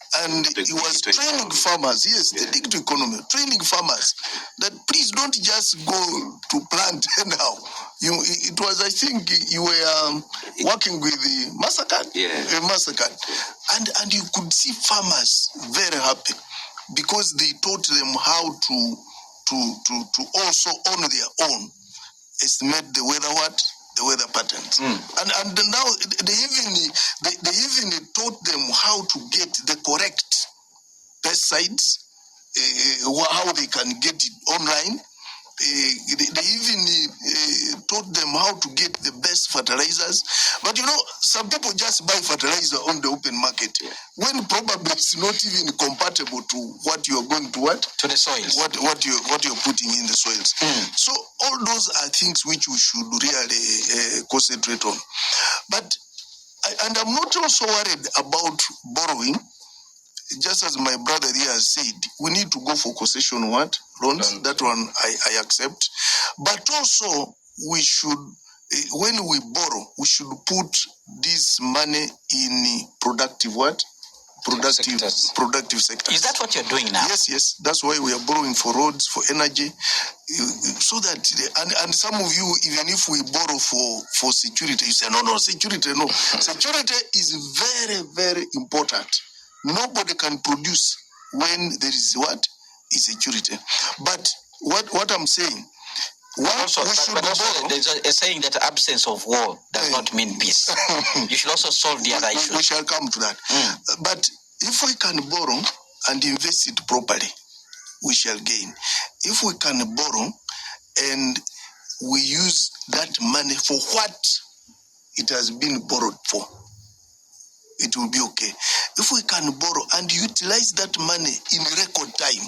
And he was training farmers, the digital economy, training farmers that please don't just go to plant anyhow. It was, I think, you were working with the Massacre, and you could see farmers very happy because they taught them how to also on their own estimate the weather patterns. And now they even taught them how to get the correct pesticides, how they can get it online. They even taught them how to get the best fertilizers. But some people just buy fertilizer on the open market when probably it's not even compatible to what you're going to to the soils. What you're putting in the soils. So all those are things which we should really concentrate on. But I'm not also worried about borrowing. Just as my brother here has said, we need to go for concession loans. That one I accept. But also we should, when we borrow, we should put this money in productive sectors. Is that what you're doing now? Yes. That's why we are borrowing for roads, for energy, so that and some of you, even if we borrow for security, you say no, security. Security is very, very important. Nobody can produce when there is insecurity. But what I'm saying, Also, we should but also borrow. there's a saying that absence of war does not mean peace. You should also solve the other issues. We shall come to that. But if we can borrow and invest it properly, we shall gain. If we can borrow and we use that money for what it has been borrowed for, it will be okay. If we can borrow and utilize that money in record time,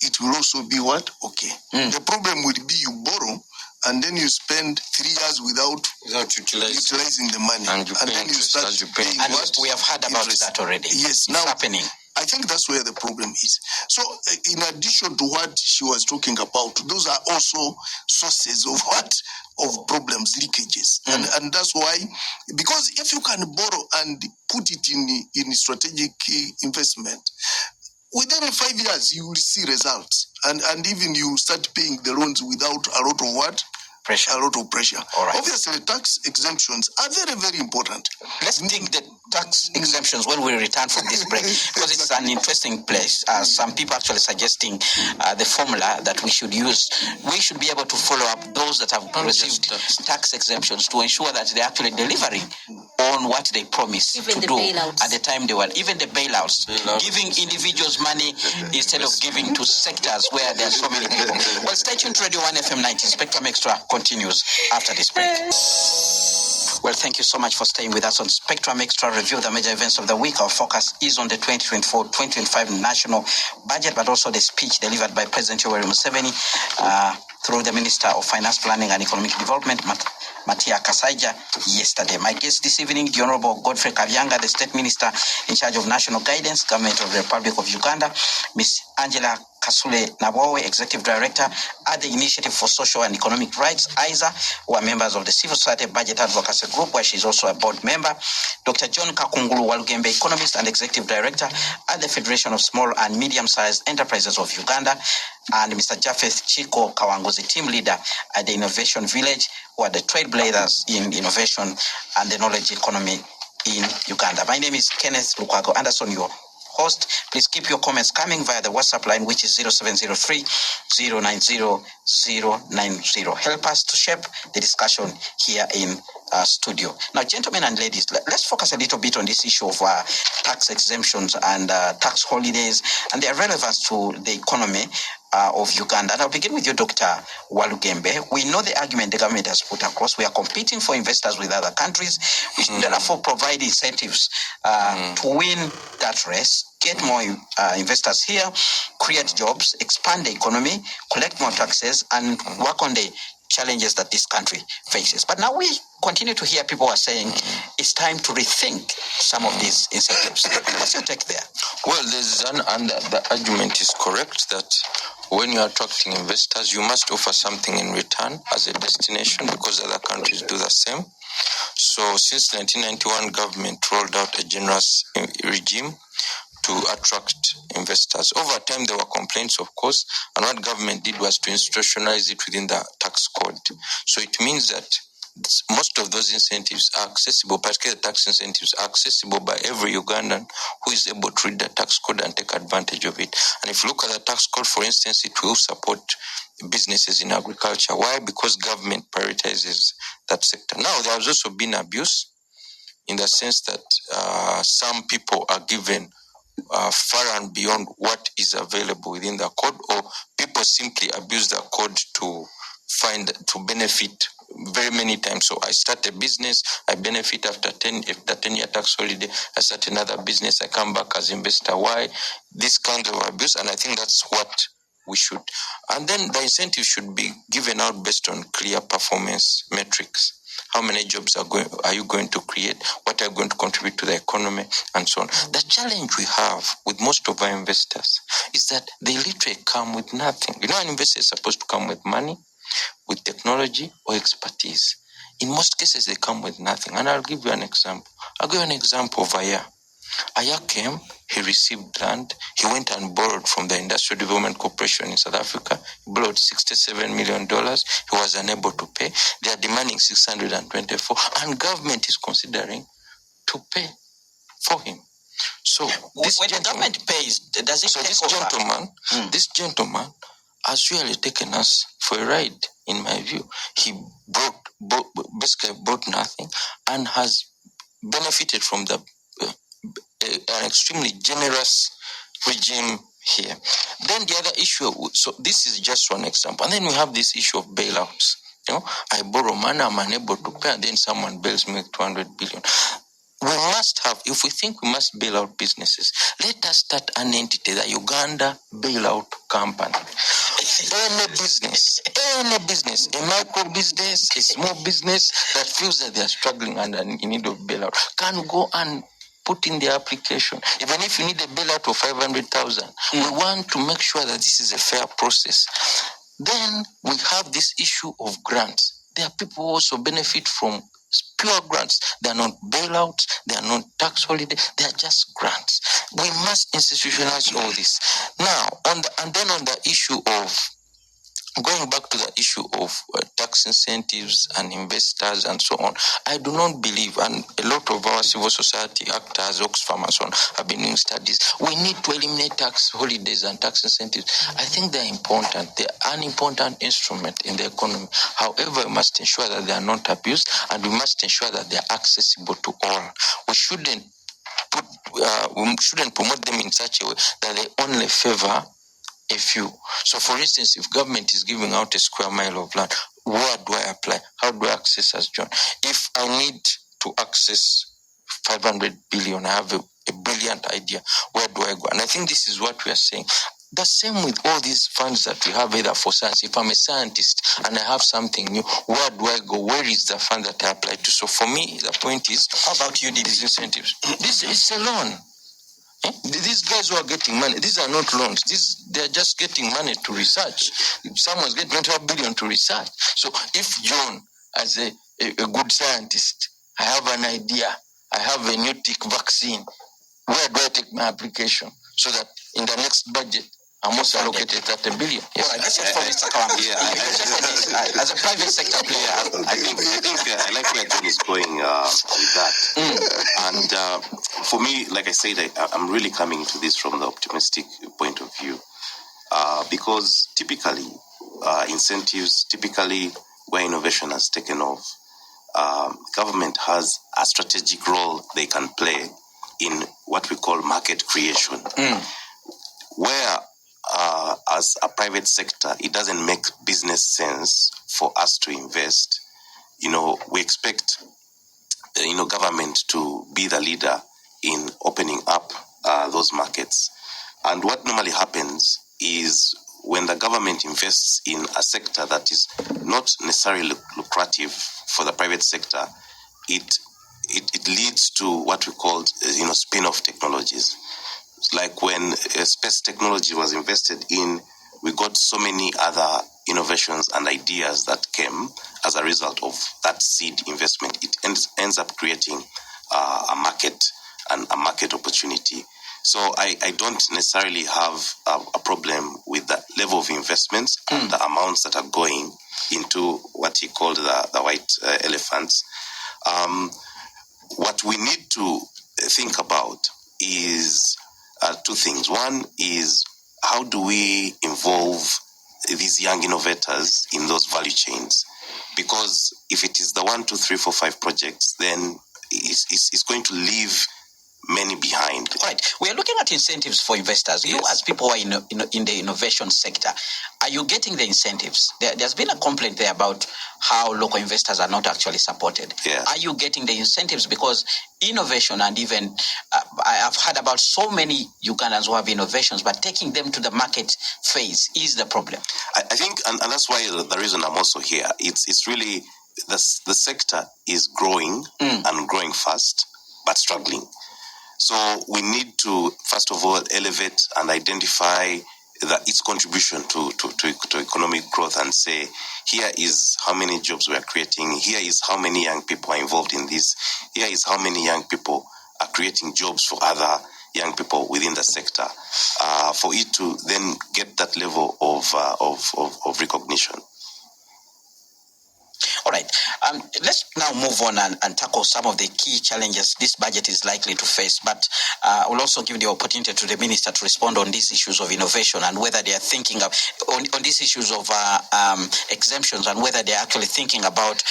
it will also be what? Okay. The problem would be you borrow and then you spend 3 years without utilizing the money. And then you start paying and what? we have heard about interest. that already. Yes, it's happening. I think that's where the problem is. So, in addition to what she was talking about, those are also sources of what? Of problems, leakages. And that's why, because if you can borrow and put it in strategic investment, within 5 years, you will see results. And even you start paying the loans without a lot of what? Pressure. A lot of pressure. All right. Obviously, tax exemptions are very, very important. Let's dig the tax exemptions when we return from this break, because it's an interesting place. Some people actually suggesting the formula that we should use. We should be able to follow up those that have received tax exemptions to ensure that they're actually delivering on what they promised Even to the do bailouts. at the time they were. Even the bailouts. Giving individuals money instead of giving to sectors where there are so many people. Well, stay tuned to Radio 1 FM 90. Spectrum Extra continues after this break. Well, thank you so much for staying with us on Spectrum Extra Review, the major events of the week. Our focus is on the 2024-2025 national budget, but also the speech delivered by President Yoweri Museveni through the Minister of Finance, Planning and Economic Development, Matia Kasaija, yesterday. My guest this evening, the Honorable Godfrey Kabbyanga, the State Minister in charge of National Guidance, Government of the Republic of Uganda, Ms. Angella Kasule Nabowe, Executive Director at the Initiative for Social and Economic Rights, ISA, who are members of the Civil Society Budget Advocacy Group, where she's also a board member, Dr. John Kakungulu, Walugembe, Economist and Executive Director at the Federation of Small and Medium-Sized Enterprises of Uganda, and Mr. Japeth Chicco Kawanguzi, Team Leader at the Innovation Village, who are the trailblazers in innovation and the knowledge economy in Uganda. My name is Kenneth Lukwago Anderson, your host. Please keep your comments coming via the WhatsApp line, which is 0703-090-090. Help us to shape the discussion here in studio. Now, gentlemen and ladies, let's focus a little bit on this issue of tax exemptions and tax holidays and their relevance to the economy of Uganda. And I'll begin with you, Dr. Walugembe. We know the argument the government has put across. We are competing for investors with other countries. We should therefore provide incentives to win that race, get more investors here, create jobs, expand the economy, collect more taxes, and work on the challenges that this country faces. But now we continue to hear people are saying it's time to rethink some of these incentives. What's your take there? Well, the argument is correct that when you are attracting investors, you must offer something in return as a destination, because other countries do the same. So since 1991, government rolled out a generous regime to attract investors. Over time, there were complaints, of course, and what government did was to institutionalize it within the tax code. So it means that most of those incentives are accessible, particularly tax incentives are accessible by every Ugandan who is able to read the tax code and take advantage of it. And if you look at the tax code, for instance, it will support businesses in agriculture. Why? Because government prioritizes that sector. Now, there has also been abuse in the sense that some people are given far and beyond what is available within the code, or people simply abuse the code to benefit very many times. So I start a business, I benefit after 10-year tax holiday, I start another business, I come back as investor. Why? This kind of abuse, and I think that's what we should. And then the incentive should be given out based on clear performance metrics. How many jobs are you going to create? What are you going to contribute to the economy? And so on. The challenge we have with most of our investors is that they literally come with nothing. You know, an investor is supposed to come with money, with technology or expertise. In most cases, they come with nothing. And I'll give you an example. I'll give you an example of Aya. Aya came, he received land, he went and borrowed from the Industrial Development Corporation in South Africa. He borrowed $67 million. He was unable to pay. They are demanding 624, and government is considering to pay for him. So when the government pays, does it take over? This gentleman has really taken us for a ride, in my view. He basically brought nothing and has benefited from an extremely generous regime here. Then the other issue, so this is just one example. And then we have this issue of bailouts. I borrow money, I'm unable to pay, and then someone bails me 200 billion. We must have, if we think we must bail out businesses, let us start an entity, the Uganda Bailout Company. Any business, a micro business, a small business that feels that they are struggling and in need of bailout can go and put in their application. Even if you need a bailout of 500,000, we want to make sure that this is a fair process. Then we have this issue of grants. There are people who also benefit from pure grants. They are not bailouts, they are not tax holiday, they are just grants. We must institutionalize all this. Now, on the issue of going back to the issue of tax incentives and investors and so on, I do not believe, and a lot of our civil society actors, Oxfam and so on, have been doing studies, we need to eliminate tax holidays and tax incentives. I think they're important. They're an important instrument in the economy. However, we must ensure that they are not abused, and we must ensure that they are accessible to all. We shouldn't promote them in such a way that they only favor a few. So, for instance, if government is giving out a square mile of land, where do I apply? How do I access as John? If I need to access 500 billion, I have a brilliant idea. Where do I go? And I think this is what we are saying. The same with all these funds that we have either for science. If I'm a scientist and I have something new, where do I go? Where is the fund that I apply to? So for me, the point is, how about you, these incentives? This is a loan. These guys who are getting money, these are not loans. They're just getting money to research. Someone's getting 25 billion to research. So if John, as a good scientist, I have an idea, I have a new tick vaccine, where do I take my application? So that in the next budget, I'm also allocated 30 billion. Yes. All right, that's it for Mr. Kabbyanga. As a private sector player, I think I like where John is going with that. And for me, like I said, I'm really coming to this from the optimistic point of view, because typically incentives, typically where innovation has taken off, government has a strategic role they can play in what we call market creation, where as a private sector, it doesn't make business sense for us to invest. We expect, government to be the leader in opening up those markets. And what normally happens is when the government invests in a sector that is not necessarily lucrative for the private sector, it leads to what we call, spin-off technologies. Like when space technology was invested in, we got so many other innovations and ideas that came as a result of that seed investment. It ends up creating a market and a market opportunity. So I don't necessarily have a problem with the level of investments and the amounts that are going into what he called the white elephants. What we need to think about is two things. One is, how do we involve these young innovators in those value chains? Because if it is the 1, 2, 3, 4, 5 projects, then it's going to leave many behind. Right. We are looking at incentives for investors. Yes. You, as people who are in the innovation sector, are you getting the incentives? There's been a complaint there about how local investors are not actually supported. Yeah. Are you getting the incentives? Because innovation, and even I've heard about so many Ugandans who have innovations, but taking them to the market phase is the problem. I think, and that's why the reason I'm also here, it's really the sector is growing and growing fast, but struggling. So we need to, first of all, elevate and identify its contribution to economic growth, and say, here is how many jobs we are creating, here is how many young people are involved in this, here is how many young people are creating jobs for other young people within the sector, for it to then get that level of recognition. All right. Let's now move on and tackle some of the key challenges this budget is likely to face. But we'll also give the opportunity to the minister to respond on these issues of innovation and whether they are thinking of on these issues of exemptions and whether they are actually thinking about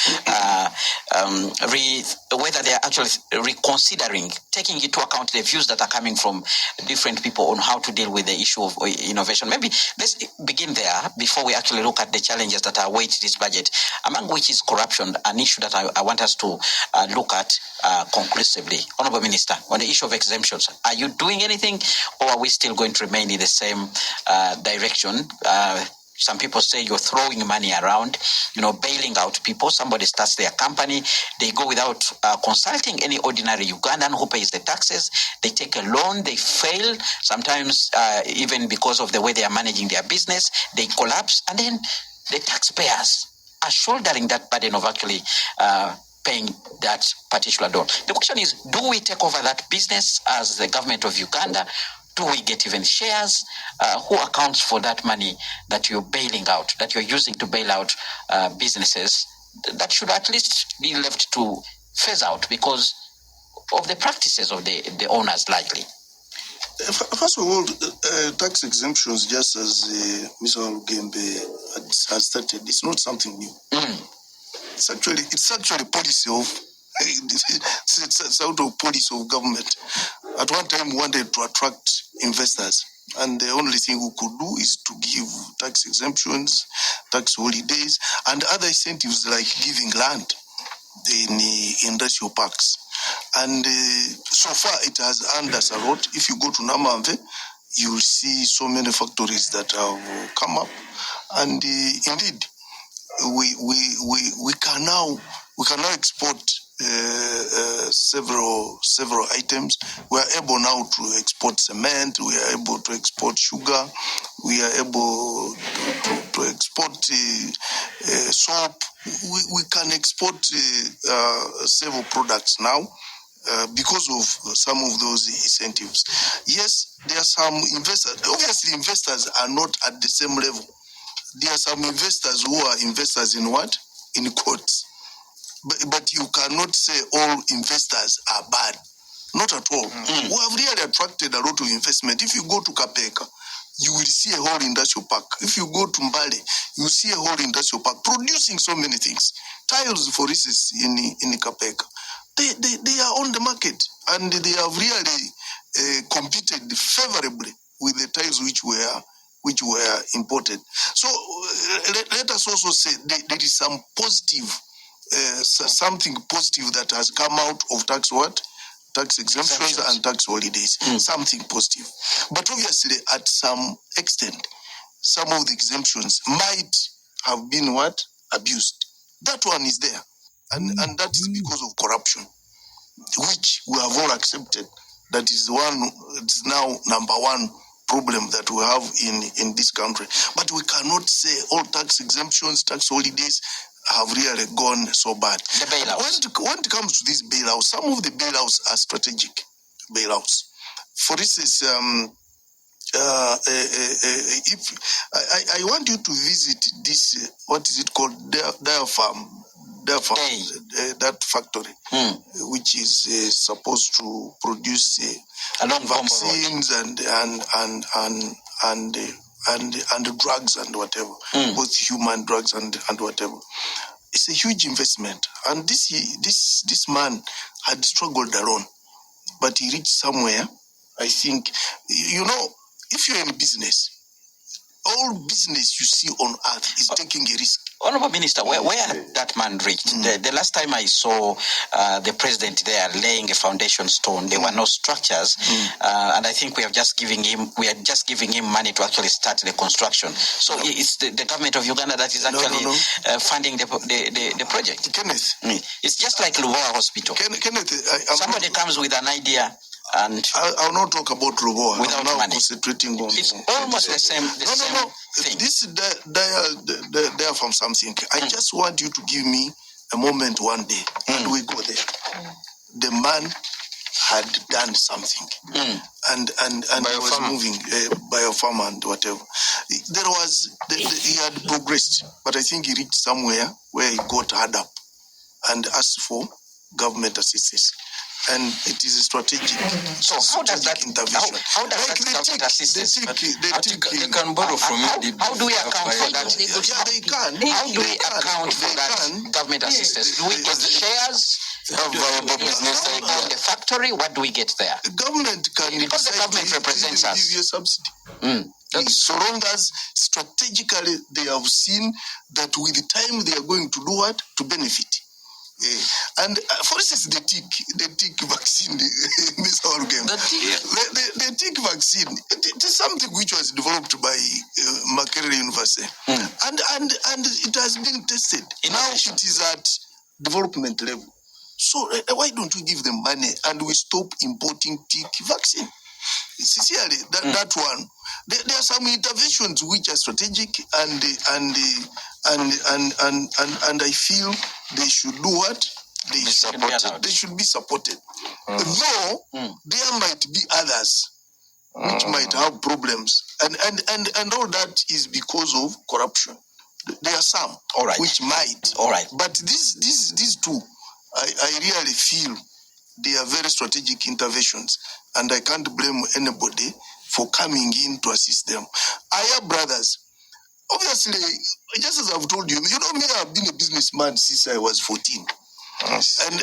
whether they are actually reconsidering, taking into account the views that are coming from different people on how to deal with the issue of innovation. Maybe let's begin there before we actually look at the challenges that await this budget, among which is corruption, an issue that I want us to look at conclusively. Honorable Minister, on the issue of exemptions, are you doing anything or are we still going to remain in the same direction? Some people say you're throwing money around, bailing out people. Somebody starts their company, they go without consulting any ordinary Ugandan who pays the taxes. They take a loan, they fail. Sometimes even because of the way they are managing their business, they collapse. And then the taxpayers are shouldering that burden of actually paying that particular loan. The question is, do we take over that business as the government of Uganda? Do we get even shares? Who accounts for that money that you're bailing out, that you're using to bail out businesses that should at least be left to phase out because of the practices of the owners likely? First of all, tax exemptions, just as Mr. Walugembe has stated, it's not something new. It's actually policy of it's out of policy of government. At one time, we wanted to attract investors, and the only thing we could do is to give tax exemptions, tax holidays, and other incentives like giving land in industrial parks. And so far, it has earned us a lot. If you go to Namamve, you will see so many factories that have come up, and indeed, we can now export several items. We are able now to export cement. We are able to export sugar. We are able to export soap. We can export several products now because of some of those incentives. Yes, there are some investors. Obviously, investors are not at the same level. There are some investors who are investors in what? In quotes. But you cannot say all investors are bad. Not at all. We have really attracted a lot of investment. If you go to Kabbyanga, you will see a whole industrial park. If you go to Mbale, you will see a whole industrial park producing so many things. Tiles, for instance, in Kabbyanga, they are on the market and they have really competed favorably with the tiles which were imported. So let us also say there is some positive, something positive that has come out of tax exemptions and tax holidays. Something positive. But obviously, at some extent, some of the exemptions might have been abused. That one is there. And that is because of corruption, which we have all accepted. That is it's now number one problem that we have in this country. But we cannot say all tax exemptions, tax holidays have really gone so bad. The bailouts. When it comes to these bailouts, some of the bailouts are strategic bailouts. For instance, if I want you to visit this, what is it called, Diapharm, that factory, which is supposed to produce vaccines and drugs and whatever, both human drugs and whatever. It's a huge investment, and this man had struggled alone, but he reached somewhere. I think, if you're in business, all business you see on earth is taking a risk. Honorable Minister, where that man reached? The last time I saw the president there laying a foundation stone, there were no structures, and I think we are just giving him money to actually start the construction. So it's the government of Uganda that is actually funding the project. Kenneth, it's just like Lukwago Hospital. Kenneth, somebody comes with an idea. And I'll not talk about Lukwago. Without I'm now money. Concentrating on. It's almost the same thing. This is there from something. I just want you to give me a moment one day, and we go there. The man had done something, and he was moving by a farmer and whatever. He had progressed, but I think he reached somewhere where he got hard up and asked for government assistance. And it is a strategic. So how does that intervention? How does that government assistance? They can borrow from you. How do we account for that? Yeah, they can. How do we account for that government assistance? Do we get shares? Business Of the factory? What do we get there? Government can Because the government represents us. give you a subsidy. So long as strategically they have seen that with the time they are going to do what? To benefit. And for instance, the tick vaccine, Mr. Walugembe. The tick vaccine, it is something which was developed by Makerere University. And it has been tested. Now it is at development level. So why don't we give them money and we stop importing tick vaccine? Sincerely, that one. There are some interventions which are strategic, and I feel they should do what? They should be supported. Though there might be others which might have problems, and all that is because of corruption. There are some which might. But these two, I really feel they are very strategic interventions, and I can't blame anybody for coming in to assist them. Aya brothers, obviously, just as I've told you, me, I've been a businessman since I was 14. Yes. And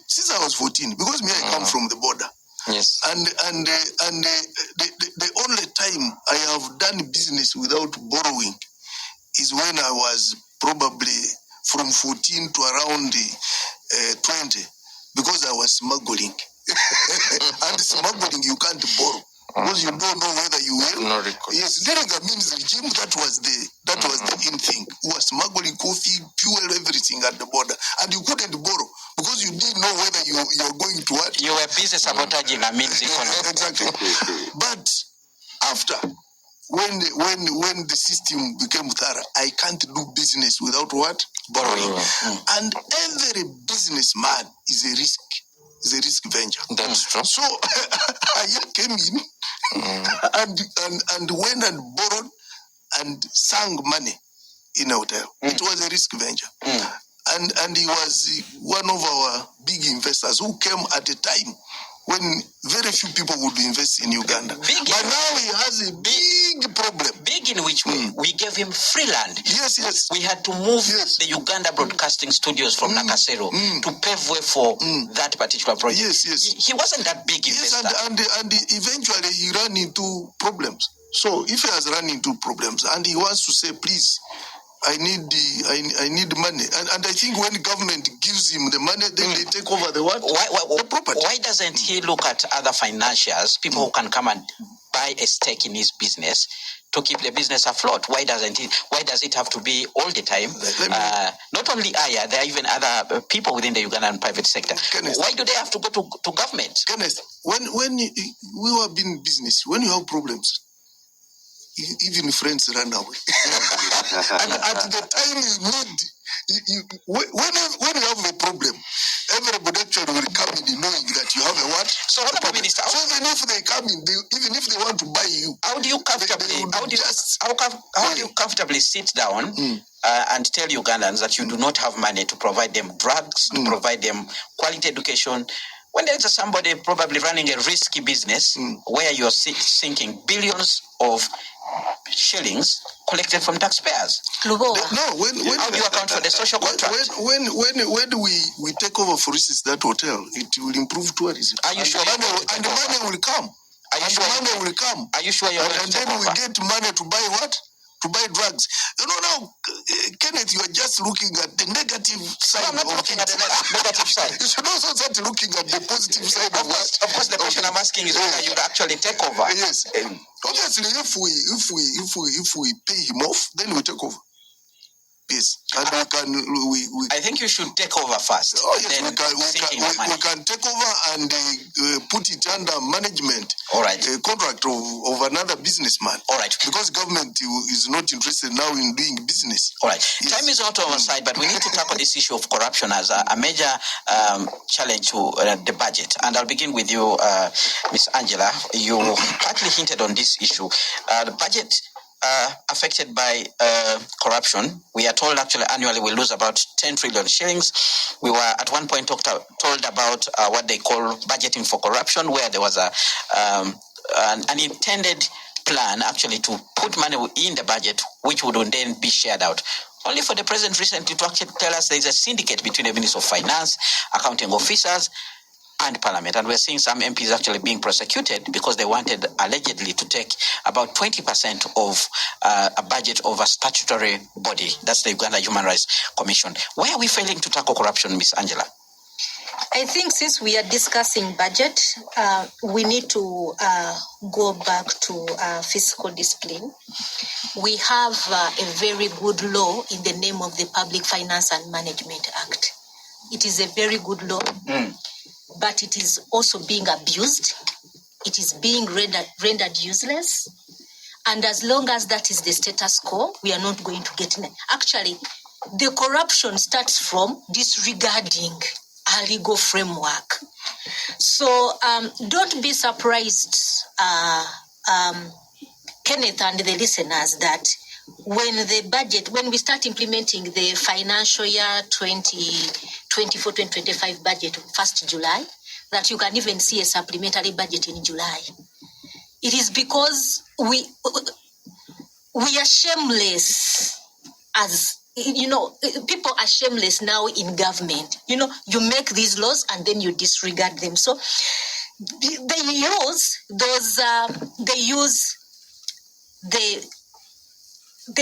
since I was 14, because me, I come from the border. Yes. And the only time I have done business without borrowing is when I was probably from 14 to around 20. Because I was smuggling. And smuggling, you can't borrow. Because you don't know whether you will. No record. Yes, during the means regime, that was the in thing. You were smuggling coffee, fuel, everything at the border. And you couldn't borrow. Because you didn't know whether you're going to what. You were busy sabotaging a means economy. Exactly. But after, when the system became thorough, I can't do business without what? Borrowing. And every businessman is a risk venture. That's true. So I came in and went and borrowed and sang money in a hotel. It was a risk venture. And he was one of our big investors who came at a time when very few people would invest in Uganda. But now he has a big problem. Big in which way? We gave him free land. Yes. We had to move the Uganda Broadcasting Studios from Nakasero to pave way for that particular project. Yes. He wasn't that big investor. And eventually he ran into problems. So if he has run into problems and he wants to say, please, I need money, and I think when the government gives him the money, then they take over the what? The property. Why doesn't he look at other financiers, people who can come and buy a stake in his business to keep the business afloat? Why does it have to be all the time? Not only Aya, there are even other people within the Ugandan private sector. Kenneth, why do they have to go to government? Kenneth, when we were in business, when you have problems, even friends run away. And at the time you need, when you have a problem, everybody actually will come in knowing that you have a what? So, Honorable Minister, so even if they come in, even if they want to buy you, how do you comfortably sit down and tell Ugandans that you do not have money to provide them drugs, to provide them quality education, when there is somebody probably running a risky business where you're sinking billions of shillings collected from taxpayers? How do you account for the social contract? When we take over, for instance, that hotel, it will improve tourism. Are you sure? And the money will come. Money will come. Are you sure you're going to take over? And then we get money to buy what? To buy drugs. Now, Kenneth, you are just looking at the negative side. I'm not looking at the negative side. You should also start looking at the positive side of what? Of course, the question I'm asking is whether you actually take over. Yes. Obviously, if we pay him off, then we take over. Yes, and we I think you should take over first. Oh yes, then we can take over and put it under management. All right. Contract of another businessman. All right. Because government is not interested now in doing business. All right. Yes. Time is not on our side, but we need to tackle this issue of corruption as a major challenge to the budget. And I'll begin with you, Ms. Angella. You partly hinted on this issue. The budget affected by corruption. We are told actually annually we lose about 10 trillion shillings. We were at one point told about what they call budgeting for corruption, where there was an intended plan actually to put money in the budget, which would then be shared out. Only for the president recently to actually tell us there is a syndicate between the Minister of Finance, accounting officers, and Parliament. And we're seeing some MPs actually being prosecuted because they wanted allegedly to take about 20% of a budget of a statutory body. That's the Uganda Human Rights Commission. Why are we failing to tackle corruption, Ms. Angella? I think since we are discussing budget, we need to go back to fiscal discipline. We have a very good law in the name of the Public Finance and Management Act. It is a very good law. But it is also being abused. It is being rendered useless. And as long as that is the status quo, we are not going to get in. Actually, the corruption starts from disregarding a legal framework. So don't be surprised, Kenneth and the listeners, that when we start implementing the financial year 2024-2025 budget 1st July, that you can even see a supplementary budget in July. It is because we are shameless as, people are shameless now in government. You make these laws and then you disregard them. So they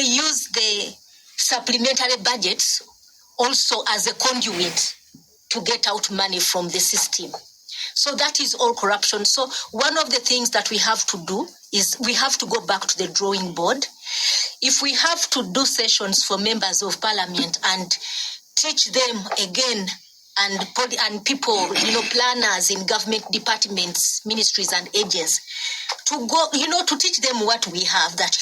use the supplementary budgets also as a conduit to get out money from the system. So that is all corruption. So one of the things that we have to do is we have to go back to the drawing board. If we have to do sessions for members of parliament and teach them again, and people, planners in government departments, ministries and agents, to go, to teach them what we have, that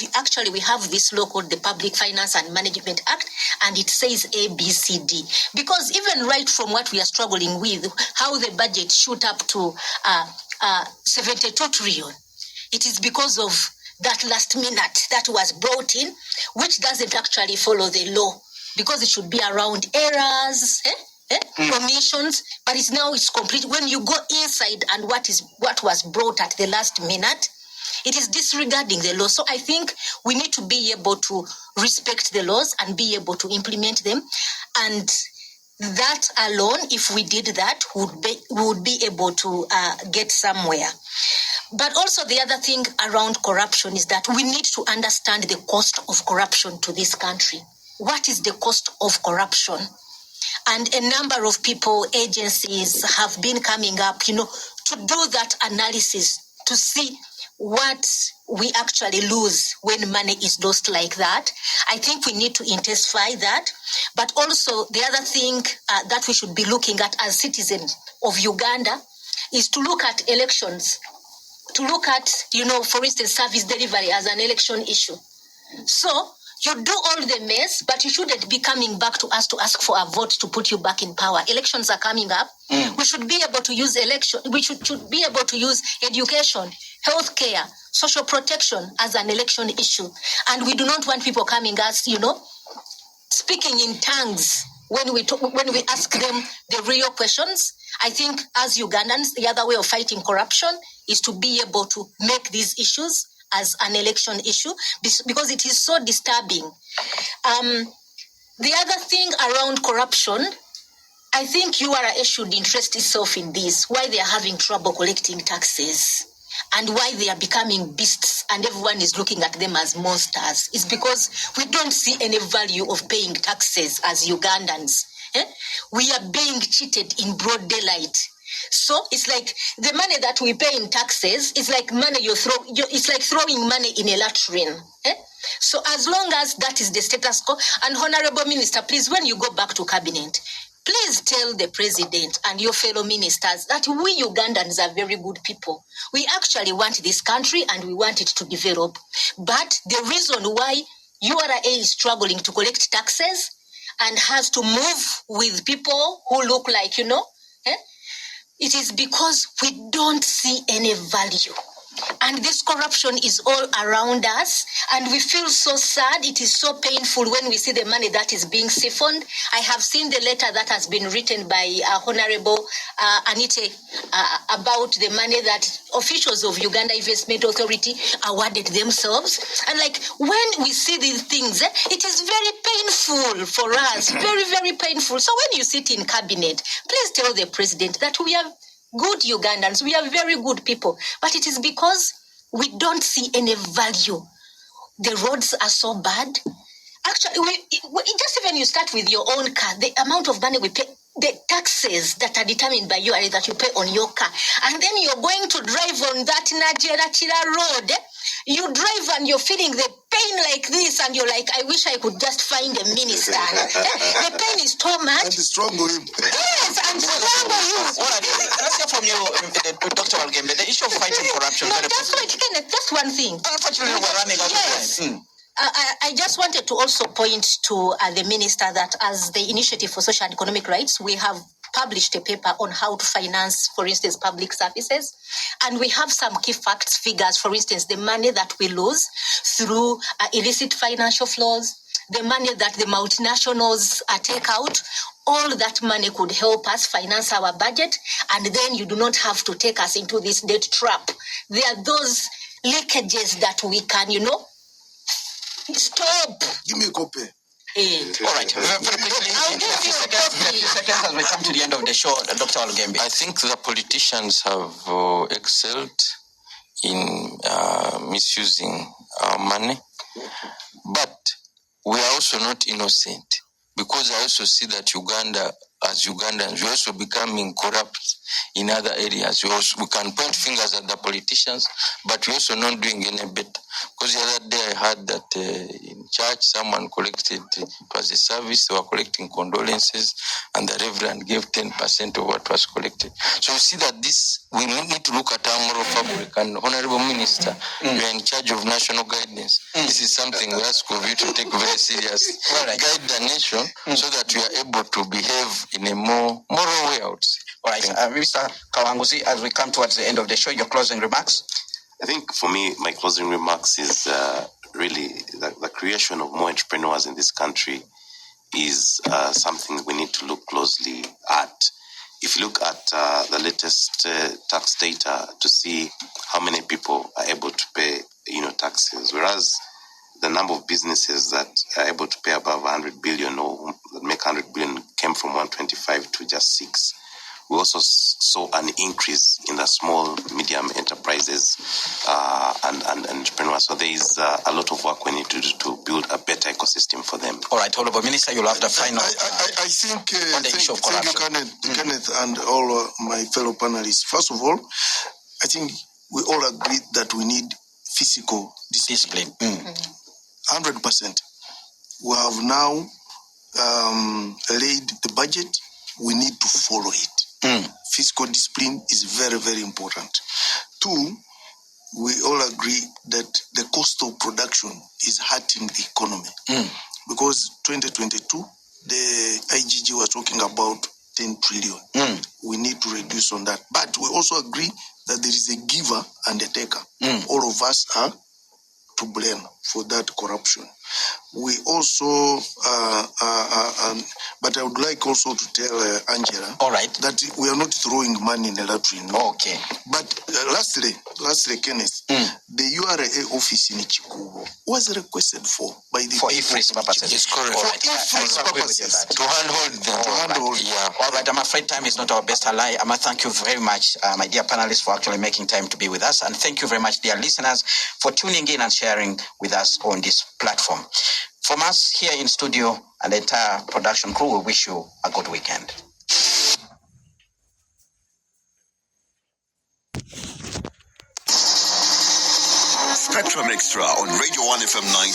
we have this law called the Public Finance and Management Act, and it says A, B, C, D. Because even right from what we are struggling with, how the budget shoot up to 72 trillion, it is because of that last minute that was brought in, which doesn't actually follow the law, because it should be around errors, commissions, but it's complete. When you go inside and what was brought at the last minute, it is disregarding the law. So I think we need to be able to respect the laws and be able to implement them. And that alone, if we did that, we would be able to get somewhere. But also the other thing around corruption is that we need to understand the cost of corruption to this country. What is the cost of corruption? And a number of people, agencies have been coming up, to do that analysis, to see what we actually lose when money is lost like that. I think we need to intensify that. But also the other thing that we should be looking at as citizens of Uganda is to look at elections, to look at, for instance, service delivery as an election issue. So you do all the mess, but you shouldn't be coming back to us to ask for a vote to put you back in power. Elections are coming up. We should be able to use election. We should be able to use education, healthcare, social protection as an election issue. And we do not want people coming us, speaking in tongues when we ask them the real questions. I think as Ugandans, the other way of fighting corruption is to be able to make these issues as an election issue, because it is so disturbing. The other thing around corruption, I think URA should interest itself in this, why they are having trouble collecting taxes and why they are becoming beasts and everyone is looking at them as monsters. It's because we don't see any value of paying taxes as Ugandans. We are being cheated in broad daylight. So it's like the money that we pay in taxes is like money it's like throwing money in a latrine. So as long as that is the status quo, and Honorable Minister, please, when you go back to cabinet, please tell the president and your fellow ministers that we Ugandans are very good people. We actually want this country and we want it to develop. But the reason why URA is struggling to collect taxes and has to move with people who look like, it is because we don't see any value. And this corruption is all around us, and we feel so sad. It is so painful when we see the money that is being siphoned. I have seen the letter that has been written by Honorable Anite about the money that officials of Uganda Investment Authority awarded themselves. And when we see these things, it is very painful for us, very, very painful. So when you sit in cabinet, please tell the president that we are good Ugandans, we are very good people, but it is because we don't see any value. The roads are so bad. Actually, just even you start with your own car, the amount of money we pay, the taxes that are determined by you are that you pay on your car, and then you're going to drive on that Angella road. You drive and you're feeling the pain like this, and you're like, I wish I could just find a minister. The pain is too much. And strangle him. Yes, and strangle him. Let's hear from you, Dr. Walugembe. The issue of fighting corruption. No, just wait, Kenneth, just one thing. Unfortunately, we're running out of time. I just wanted to also point to the minister that as the Initiative for Social and Economic Rights, we have published a paper on how to finance, for instance, public services. And we have some key facts, figures, for instance, the money that we lose through illicit financial flows, the money that the multinationals take out. All that money could help us finance our budget, and then you do not have to take us into this debt trap. There are those leakages that we can, stop. Give me a copy. All right. Very quickly, I'll give you a copy. seconds as we come to the end of the show, Dr. Walugembe. I think the politicians have excelled in misusing our money, but we are also not innocent, because I also see that Uganda, as Ugandans, we're also becoming corrupt in other areas. We can point fingers at the politicians, but we're also not doing any better. Because the other day I heard that in church someone collected, it was a service, they were collecting condolences, and the reverend gave 10% of what was collected. So you see that we need to look at our moral fabric. And Honorable Minister, you are in charge of national guidance. This is something we ask of you to take very seriously. Guide the nation so that we are able to behave in a more moral way, I would say. All right. Mr. Kawanguzi, as we come towards the end of the show, your closing remarks? I think for me, my closing remarks is really the creation of more entrepreneurs in this country is something we need to look closely at. If you look at the latest tax data to see how many people are able to pay, taxes, whereas the number of businesses that are able to pay above 100 billion or that make 100 billion came from 125 to just 6. We also saw an increase in the small, medium enterprises and entrepreneurs. So there is a lot of work we need to do to build a better ecosystem for them. All right, Honorable Minister, you'll have the final. I think, on the issue of thank you, corruption. Kenneth, and all my fellow panelists. First of all, I think we all agree that we need physical discipline. 100%. We have now laid the budget. We need to follow it. Fiscal discipline is very, very important. 2, we all agree that the cost of production is hurting the economy. Because 2022, the IGG was talking about 10 trillion. We need to reduce on that. But we also agree that there is a giver and a taker. All of us are to blame for that corruption. We also, but I would like also to tell Angela, all right, that we are not throwing money in the latrine. Okay. But lastly, Kenneth, the URA office in Chicco was requested for by the for IFRIS purposes. It's correct. All right. For IFRIS purposes. To handhold them. Yeah. All right. I'm afraid time is not our best ally. I thank you very much, my dear panelists, for actually making time to be with us. And thank you very much, dear listeners, for tuning in and sharing with us on this platform. From us here in studio and the entire production crew, we wish you a good weekend. Spectrum Xtra on Radio 1 FM 9.